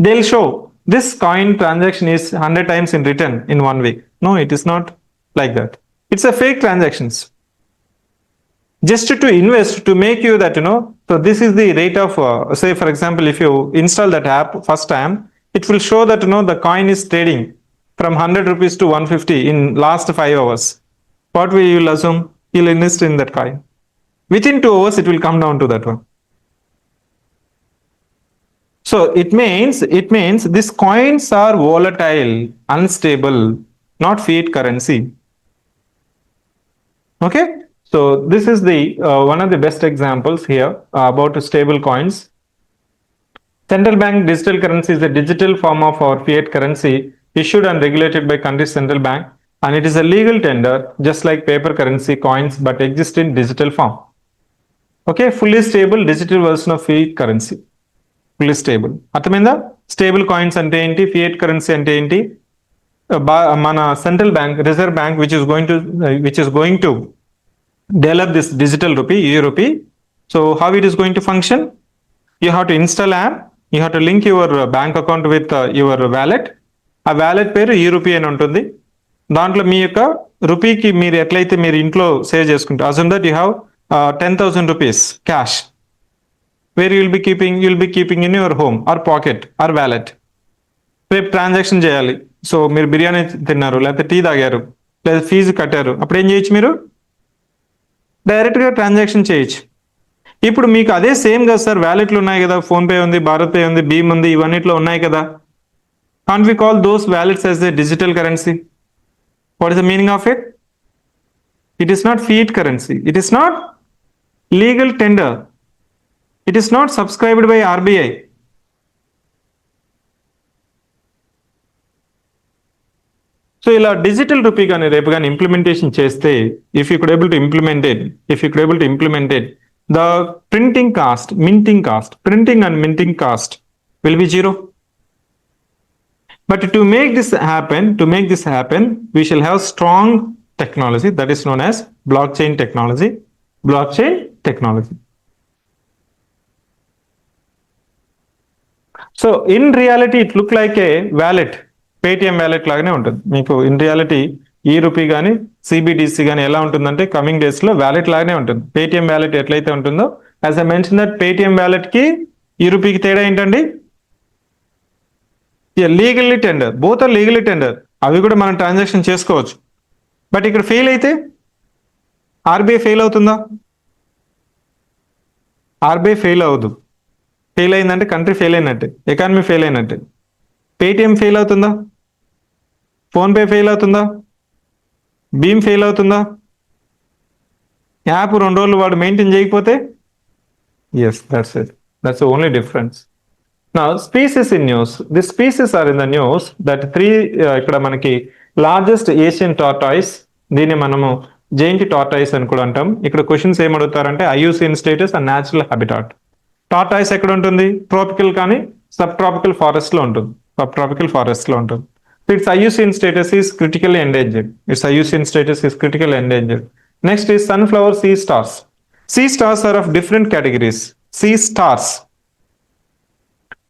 They'll show this coin transaction is 100 times in return in 1 week. No, it is not like that. It's a fake transactions. Just to invest, to make you that, so this is the rate of, say for example, if you install that app first time, it will show that, the coin is trading from 100 rupees to 150 in last 5 hours. What will you assume? You'll invest in that coin. Within 2 hours, it will come down to that one. So it means these coins are volatile, unstable, not fiat currency. Okay. So this is the one of the best examples here about stable coins. Central bank digital currency is a digital form of our fiat currency issued and regulated by country's central bank, and it is a legal tender just like paper currency coins, but exist in digital form. Okay, fully stable digital version of fiat currency. Fully stable. అర్థమైందా? Stable coins అంటే ఏంటి, fiat currency అంటే ఏంటి, మన central bank, reserve bank which is going to develop this digital rupee, e-rupee. So how it is going to function? You have to install app, you have to link your bank account with your wallet. ఆ wallet పేరు e-rupee అని ఉంటుంది. దాంట్లో మీ యొక్క రూపీకి మీరు ఎట్లయితే మీరు ఇంట్లో సేవ్ చేసుకుంటారు, అసలు that you have 10,000 rupees cash where you will be keeping in your home or pocket or wallet. రేపు ట్రాన్సాక్షన్ చేయాలి, సో మీరు బిర్యానీ తిన్నారు, లేకపోతే టీ తాగారు, లేదా ఫీజు కట్టారు, అప్పుడు ఏం చేయొచ్చు, మీరు డైరెక్ట్గా ట్రాన్సాక్షన్ చేయొచ్చు. ఇప్పుడు మీకు అదే సేమ్ కదా సార్, వ్యాలెట్లు ఉన్నాయి కదా, ఫోన్పే ఉంది, భారత్ పే ఉంది, భీమ్ ఉంది, ఇవన్నిట్లో ఉన్నాయి కదా. Can't we call those wallets as a digital currency? What is the meaning of it? It is not fiat currency. It is not legal tender. It is not subscribed by RBI. So ఇలా digital rupee కానీ రేపు కానీ implementation చేస్తే, if you could able to implement it, the printing cost, printing and minting cost will be 0. But to make this happen, we shall have strong technology that is known as blockchain technology. So in reality, it look like a wallet, Paytm wallet లాగానే ఉంటుంది. మీకు in reality ఈ rupee కానీ CBDC కానీ ఎలా ఉంటుందంటే coming డేస్లో wallet లాగానే ఉంటుంది. పేటిఎం వ్యాలెట్ ఎట్లయితే ఉంటుందో, as I mention that Paytm వ్యాలెట్కి ఈ రూపీకి తేడా ఏంటండి? Legally tender, both are legally tender. అవి కూడా మనం ట్రాన్సాక్షన్ చేసుకోవచ్చు. బట్ ఇక్కడ ఫెయిల్ అయితే ఆర్బీఐ ఫెయిల్ అవుతుందా? ఆర్బీఐ ఫెయిల్ అవ్వదు. ఫెయిల్ అయిందంటే కంట్రీ ఫెయిల్ అయినట్టే, ఎకానమీ ఫెయిల్ అయినట్టే. పేటిఎం ఫెయిల్ అవుతుందా? ఫోన్పే ఫెయిల్ అవుతుందా? భీమ్ ఫెయిల్ అవుతుందా? యాప్ 2 రోజులు వాడు మెయింటైన్ చేయకపోతే? Yes, that's it. That's the only difference. Now, species in news. The species are in the news that ఇక్కడ మనకి లార్జెస్ట్ ఏషియన్ టార్టాయిస్, దీన్ని మనము జైంట్ టార్టాయిస్ అని కూడా అంటాం. ఇక్కడ క్వశ్చన్స్ ఏం అడుగుతారంటే IUCN status and natural habitat. Tortoise ఎక్కడ ఉంటుంది? ట్రాపికల్ కానీ సబ్ ట్రాపికల్ ఫారెస్ట్ లో ఉంటుంది. సబ్ ట్రాపికల్ ఫారెస్ట్ లో ఉంటుంది. Its IUCN status is critically endangered. Its IUCN status is critically endangered. Next is sunflower sea stars. Sea stars are of different categories. Sea stars.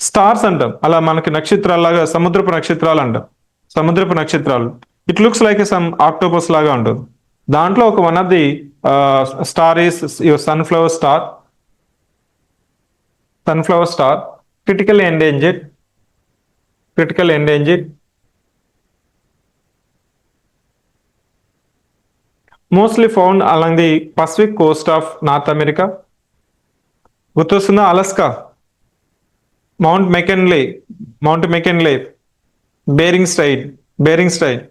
Stars అంటాం, అలా మనకి నక్షత్రాలాగా సముద్రపు నక్షత్రాలు అంటాం. సముద్రపు నక్షత్రాలు it looks like some octopus లాగా ఉంటుంది. దాంట్లో ఒక one of the star is your sunflower star. Sunflower star critically endangered. Critically endangered. Mostly found along the Pacific coast of North America. గుర్తొస్తుందా? Alaska, Mount McKinley, Bering Strait,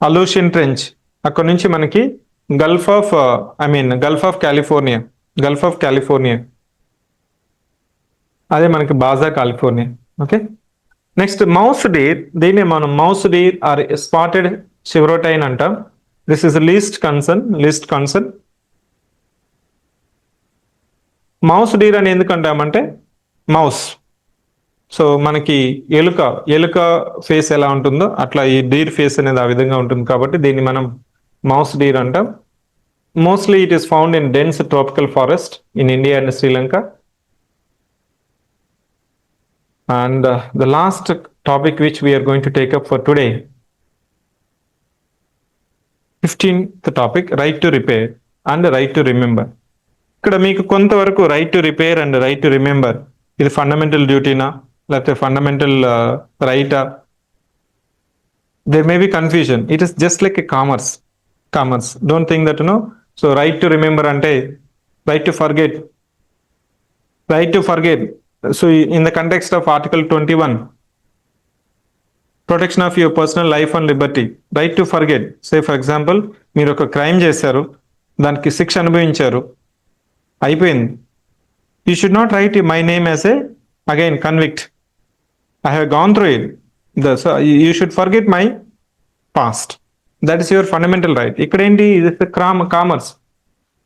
Aleutian Trench, అక్కడ నుంచి మనకి Gulf of California, అదే మనకి Baja California. Okay, next mouse deer. దీన్ని మనం mouse deer or spotted chevrotain అంటాం. This is least concern. Mouse deer అని ఎందుకు అంటామంటే మౌస్, సో మనకి ఎలుక ఫేస్ ఎలా ఉంటుందో అట్లా ఈ డీర్ ఫేస్ అనేది ఆ విధంగా ఉంటుంది కాబట్టి దీన్ని మనం మౌస్ డీర్ అంటాం. Mostly it is found in dense tropical forest in India and Sri Lanka. And the last topic which we are going to take up for today, 15th topic, right to repair and right to remember. ఇక్కడ మీకు కొంతవరకు right to repair and right to remember ఇది fundamental డ్యూటీనా లేకపోతే fundamental రైటా? There may be confusion. It is just like a commerce. Don't think that no. So right to remember అంటే right to forget. So in the context of article 21, protection of your personal life and Liberty, right to forget. Say for example మీరు ఒక crime చేశారు, దానికి శిక్ష అనుభవించారు, అయిపోయింది. You should not right my name as a again convict. I have gone through it. So you should forget my past. That is your fundamental right. ఇక్కడ ఏంటి? ఇది commerce.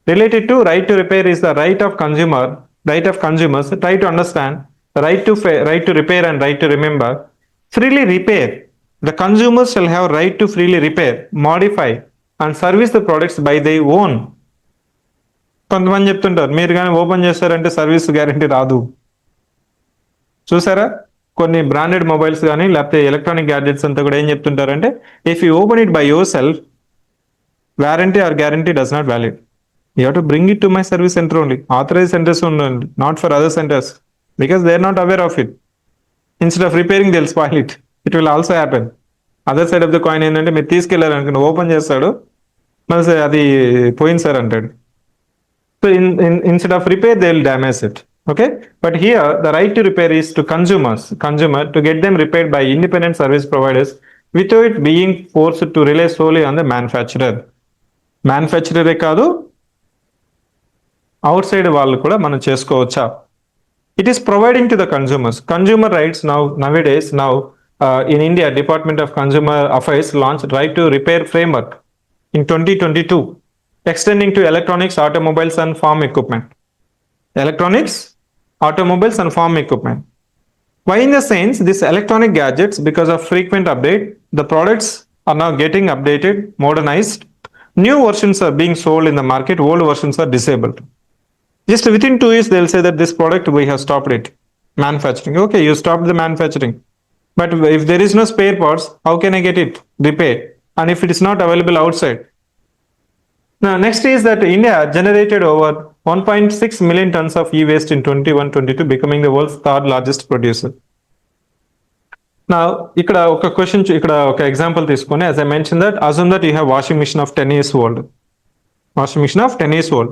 Related to right to repair is the right of consumers. Try to understand right to repair and right to remember. Freely repair. The consumers shall have right to freely repair, modify and service the products by their own. కొంతమంది చెప్తుంటారు మీరు కానీ open చేస్తారంటే service guarantee రాదు. చూసారా? కొన్ని branded mobiles కానీ లేకపోతే ఎలక్ట్రానిక్ గ్యాడ్జెట్స్ అంతా కూడా ఏం చెప్తుంటారంటే if you open it by your self, warranty or guarantee does not valid. You have to bring it to my service centre only. Authorise centres ఉండండి, not for other centres, because they are not aware of it. Instead of repairing they will spoil it. It will also happen. Other side of the coin ఏంటంటే మీరు తీసుకెళ్లారు అనుకుని open చేస్తాడు, మరి అది పోయింది sir అంటాడు. So instead of repair they will damage it. Okay, but here the right to repair is to consumer to get them repaired by independent service providers without being forced to rely solely on the manufacturer కాదు, out side వాళ్ళు కూడా మనం చేసుకోవచ్చా? It is providing to the consumer rights nowadays. In India, Department of Consumer Affairs launched right to repair framework in 2022, extending to electronics, automobiles and farm equipment. Why in the sense these electronic gadgets, because of frequent update, the products are now getting updated, modernized. New versions are being sold in the market, old versions are disabled. Just within 2 years, they'll say that this product we have stopped it manufacturing. Okay, you stopped the manufacturing, but if there is no spare parts, how can I get it repaired? and if it is not available outside. Now, next is that India generated over 1.6 million tons of e-waste in 21-22, becoming the world's third largest producer. Now, ఇక్కడ ఒక question, ఇక్కడ ఒక example తీసుకొని, as I mentioned that, assume that you have washing machine of 10 years old, washing machine of 10 years old,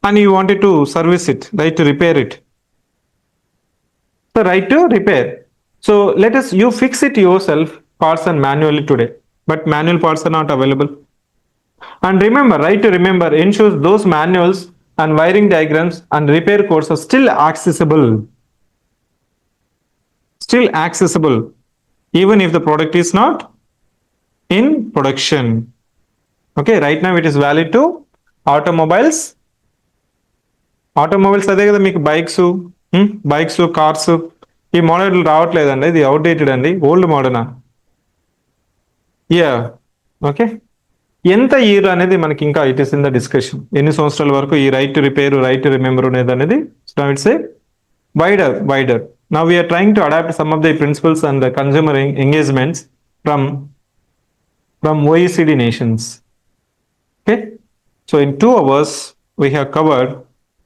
and you wanted to service it, right, to repair it. So, right to repair. So, let us, you fix it yourself, parts and manually today, but manual parts are not available. And remember, right to remember ensures those manuals and wiring diagrams and repair codes are still accessible. Still accessible, even if the product is not in production. Okay, right now it is valid to automobiles. Automobiles అదే కదా మీకు bikes cars, ఈ model రావట్లేదండి, ఇది outdated అండి, old model. Yeah, okay. ఎంత year అనేది మనకి ఇంకా it is in the discussion, ఎన్ని సంవత్సరాల వరకు ఈ right to repair, right to remember అనేది. So it's a wider. Now we are trying to adapt some of the principles and the consumer engagements from OECD nations. Okay, so in 2 hours we have covered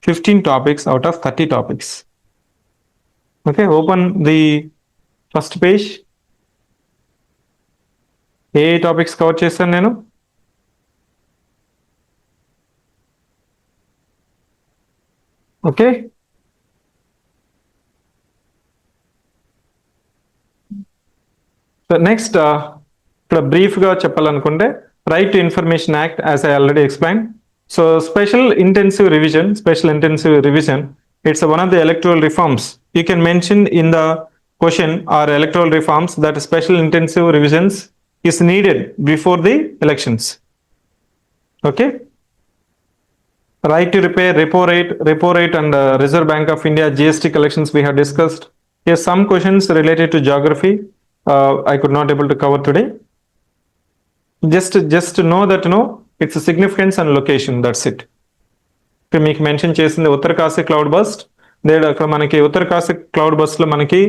15 topics out of 30 topics. Okay, open the first page. A topics cover చేశాను నేను? Okay, so next ఇక్కడ బ్రీఫ్గా చెప్పాలనుకుంటే, right to information act, as I already explain. So special intensive revision, it's one of the electoral reforms. You can mention in the question or electoral reforms that special intensive revisions is needed before the elections. Okay, right to repair, repo rate and Reserve Bank of India GST collections we have discussed. Here some questions related to geography I could not able to cover today. Just to know that its significance and location, that's it. ఇక్కడ మీకు mention చేసింది Uttarkashi cloud bust. అక్కడ మనకి Uttarkashi cloud bust లో మనకి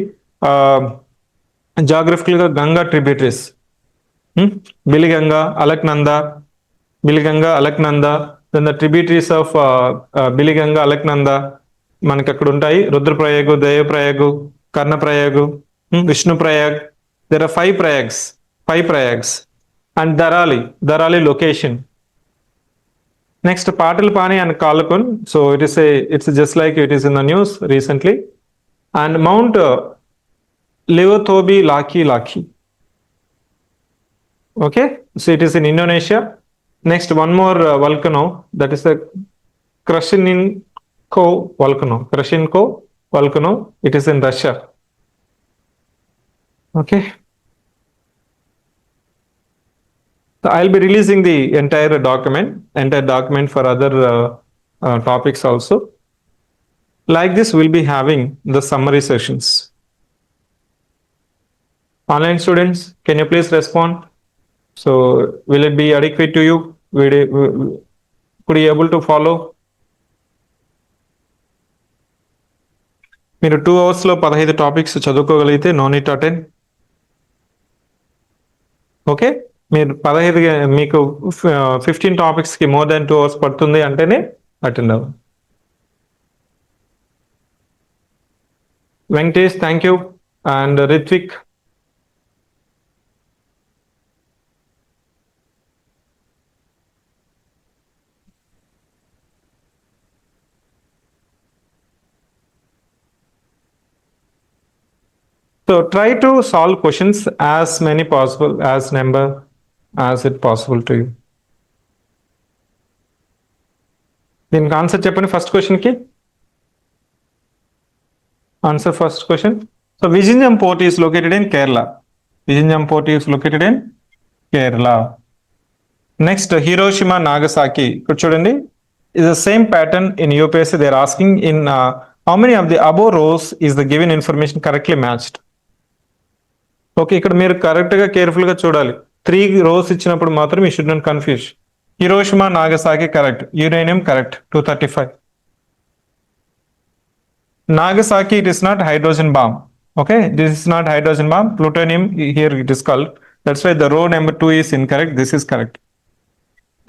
geographical గా Ganga tributaries, Biliganga, Alaknanda, then the tributaries of Biliganga, Alaknanda మనకి అక్కడ ఉంటాయి. రుద్రప్రయాగు, దేవప్రయాగు, కర్ణప్రయాగు, Vishnuprayag. There are 5 prayags and Darali location. Next, Patalpani and Kalakun. So it's just like it is in the news recently. And Mount Lewothobi Laki. Okay, so it is in Indonesia. Next, one more volcano, that is the Krashinko volcano. It is in Russia. Okay, so I'll be releasing the entire document for other topics also. Like this, we'll be having the summary sessions. Online students, can you please respond? So will it be adequate to you? Could you able to follow? మీరు 2 hours లో 15 topics చదువుకోగలిగితే no need to attend. Okay, మీరు 15 మీకు 15 topics కి more than 2 hours పడుతుంది అంటేనే attend అవ్వండి. Venkatesh, thank you, and Rithvik. So try to solve questions as many possible, as number as it possible to you. దీనికి ఆన్సర్ చెప్పండి ఫస్ట్ క్వశ్చన్ కి. Answer first question. So Vizhinjam port is located in Kerala. Next, Hiroshima Nagasaki. ఇక్కడ చూడండి, is the same pattern in UPSC. they are asking in how many of the above rows is the given information correctly matched. Okay, ఇక్కడ మీరు correct గా careful గా చూడాలి. 3 rows ఇచ్చినప్పుడు మాత్రం you should not confuse. Hiroshima Nagasaki correct, uranium correct 235. Nagasaki, it is not hydrogen bomb. Okay, this is not hydrogen bomb. Plutonium, here it is called That's why the row number 2 is incorrect. This is correct.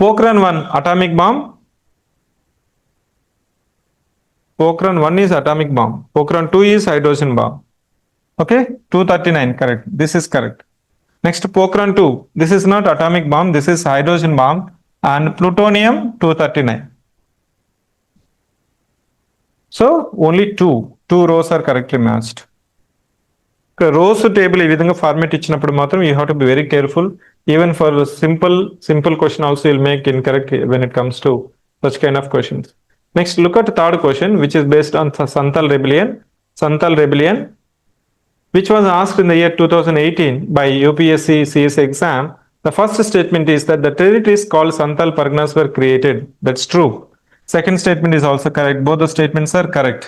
Pokhran 1, atomic bomb. Pokhran 1 is atomic bomb. Pokhran 2 is hydrogen bomb. Okay, 239, correct. This is correct. Next, Pokhran 2. This is not atomic bomb. This is hydrogen bomb and plutonium 239. So only two rows are correctly matched. Rows table ఈ విధంగా format ఇచ్చినప్పుడు మాత్రం you have to be very careful. Even for simple question also you'll make incorrect when it comes to such kind of questions. Next, look at the third question, which is based on Santhal Rebellion. Santhal Rebellion, which was asked in the year 2018 by UPSC CS exam. The first statement is that the territories called Santhal Parganas were created. That's true. Second statement is also correct. Both the statements are correct.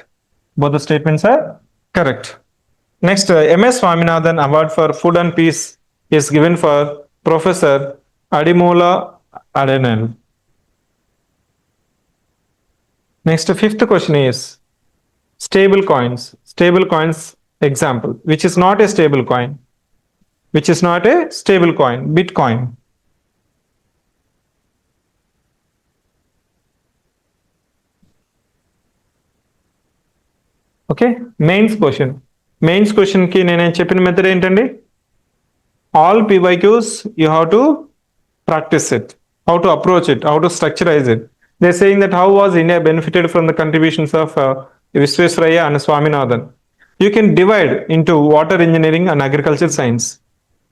Both the statements are correct. Next, MS Swaminathan Award for Food and Peace is given for Professor Adimola Adenel. Next, fifth question is stable coins. Stable coins example, which is not a stable coin. Which is not a stable coin. Bitcoin. Okay, mains question. Mains question ki nene cheppina method entandi, all PYQs you have to practice it, how to approach it, how to structurize it. They're saying that how was India benefited from the contributions of Usefull and Swaminathan. You can divide into water engineering and agriculture science.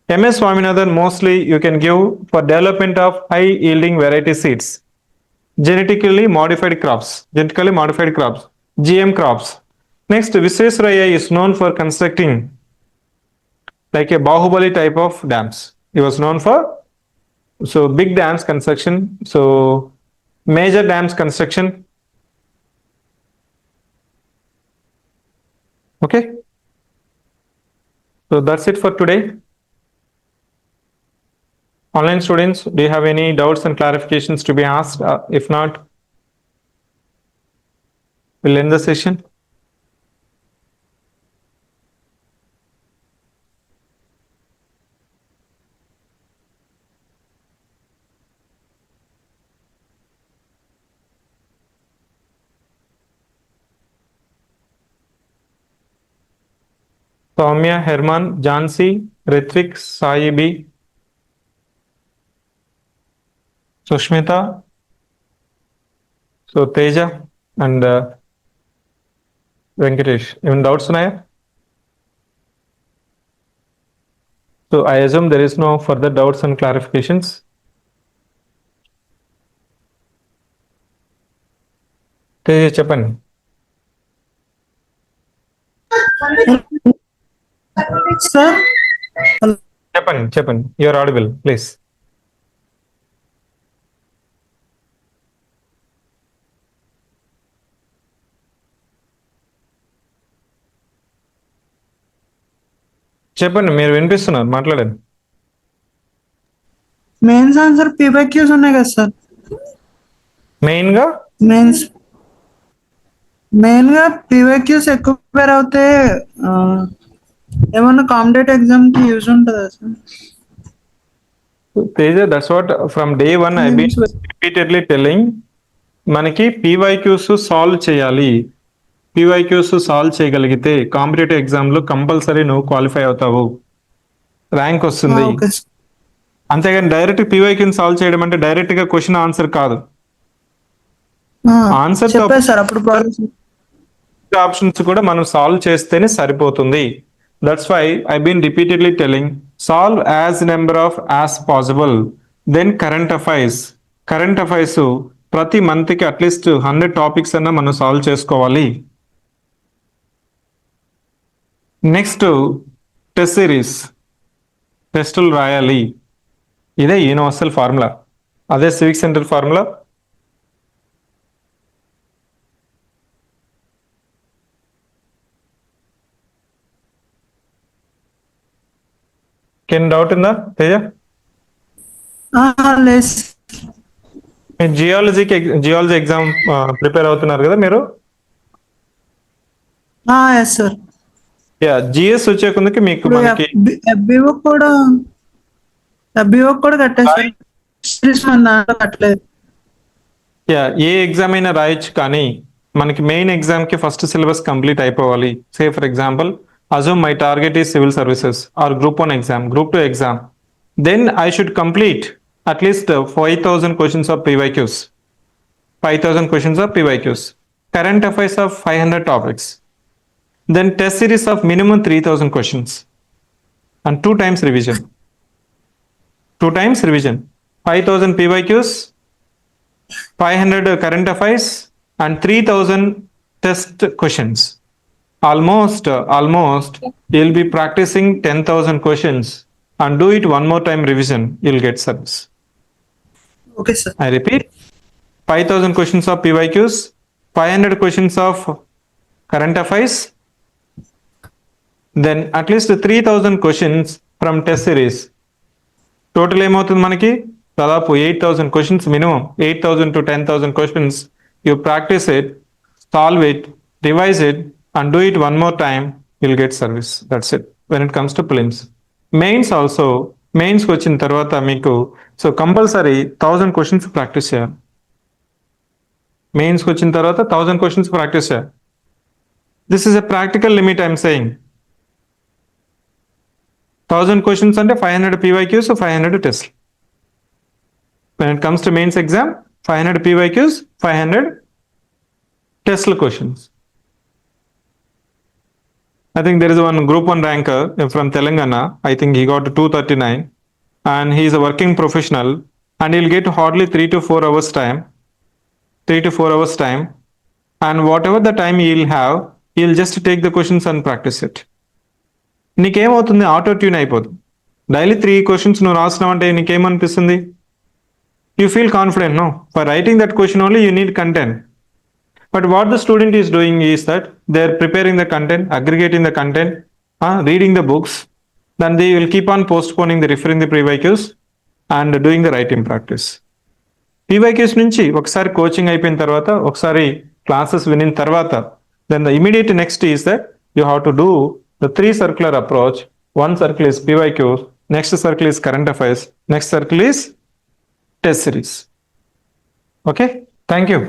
MS Swaminathan mostly you can give for development of high yielding variety seeds, genetically modified crops, GM crops. Next, Usefull is known for constructing like a Bahubali type of dams. He was known for big dams construction, major dams construction. Okay, so that's it for today. Online students, do you have any doubts and clarifications to be asked? If not, we'll end the session. Soumya, Herman, Jansi, Ritvik, Saibi, Sushmita, Teja and Venkatesh. Even doubts, Naya? So I assume there is no further doubts and clarifications. Teja, చెప్పండి. Sir, చెప్పండి. You are audible, please. చెప్పండి, మీరు వినిపిస్తున్నారు, మాట్లాడండి. Mains answer PYQs ఉన్నాయి కదా sir. Main గా PYQs ఎక్కువ ప్రిపేర్ అవుతే ఏమన్నా కాంపిటేటివ్ ఎగ్జామ్ కి యూజ్ ఉంటుందా sir? Teja, that's what from day one I've been repeatedly telling. మనకి PYQs సాల్వ్ చేయాలి. PYQs సాల్వ్ చేయగలిగితే కాంపిటేటివ్ ఎగ్జామ్ లో కంపల్సరీ నువ్వు క్వాలిఫై అవుతావు, ర్యాంక్ వస్తుంది. అంతేగాని డైరెక్ట్ PYQని సాల్వ్ చేయడం అంటే డైరెక్ట్ గా క్వశ్చన్ ఆన్సర్ కాదు. ఆన్సర్ ఆప్షన్స్ కూడా మనం సాల్వ్ చేస్తేనే సరిపోతుంది. That's why I've been repeatedly telling, solve as number of as possible. Then current affairs ప్రతి మంత్ కి అట్లీస్ట్ 100 టాపిక్స్ అన్నా మనం సాల్వ్ చేసుకోవాలి. నెక్స్ట్ టెస్ట్ సిరీస్, టెస్టులు రాయాలి. ఇదే యూనివర్సల్ ఫార్ములా, అదే civic centre formula. Can doubt ఉందా తేజ? జియాలజీ ఎగ్జామ్ ప్రిపేర్ అవుతున్నారు కదా మీరు? జిఎస్ వచ్చే కొందుకి మీకు మనకి FBO కూడా అభియోగ్ కూడా కట్టేస్తారు. మన దాంట్లో కట్టలేదు. యా, ఏ ఎగ్జామ్ అయినా రాయొచ్చు, కానీ మనకి మెయిన్ ఎగ్జామ్ కి ఫస్ట్ సిలబస్ కంప్లీట్ అయిపోవాలి. Say for example, assume my target is civil services or group 1 exam, group 2 exam. Then I should complete at least 5,000 questions of PYQs. 5,000 questions of PYQs. Current affairs of 500 topics. Then test series of minimum 3,000 questions. And 2 times revision. 2 times revision. 5,000 PYQs, 500 current affairs, and 3,000 test questions. Almost you'll be practicing 10,000 questions and do it one more time revision, you'll get service. Okay sir. I repeat, 5,000 questions of PYQs, 500 questions of current affairs, then at least 3,000 questions from test series. Total ఏమవుతుంది మనకి? దాదాపు 8,000 questions minimum, 8,000 to 10,000 questions. You practice it, solve it, revise it, and do it one more time, you'll get service. That's it when it comes to prelims. Mains also, మెయిన్స్కి వచ్చిన తర్వాత మీకు so compulsory 1,000 questions practice చేయాలి. మెయిన్స్కి వచ్చిన తర్వాత 1,000 questions practice చేయాలి. This is a practical limit I'm saying. 1,000 questions అంటే 500 PYQs, 500 test. When it comes to mains exam, 500 PYQs, 500 test questions. I think there is one group 1 ranker from Telangana. I think he got 239 and he is a working professional and he'll get hardly 3 to 4 hours time. 3 to 4 hours time. And whatever the time he'll have, he'll just take the questions and practice it. నీకేమవుతుంది? Auto tune అయిపోతుంది. Daily 3 questions నువ్వు రాసినావంటే నీకేమనిపిస్తుంది? You feel confident, no? For writing that question only you need content. But what the student is doing is that they are preparing the content, aggregating the content, reading the books. Then they will keep on postponing the referring the PYQs and doing the writing practice. PYQs నుంచి ఒకసారి coaching అయిపోయిన తర్వాత, ఒకసారి classes వినిన తర్వాత, then the immediate next is that you have to do the 3 circular approach. 1 circle is PYQs, next circle is current affairs, next circle is test series. Okay, thank you.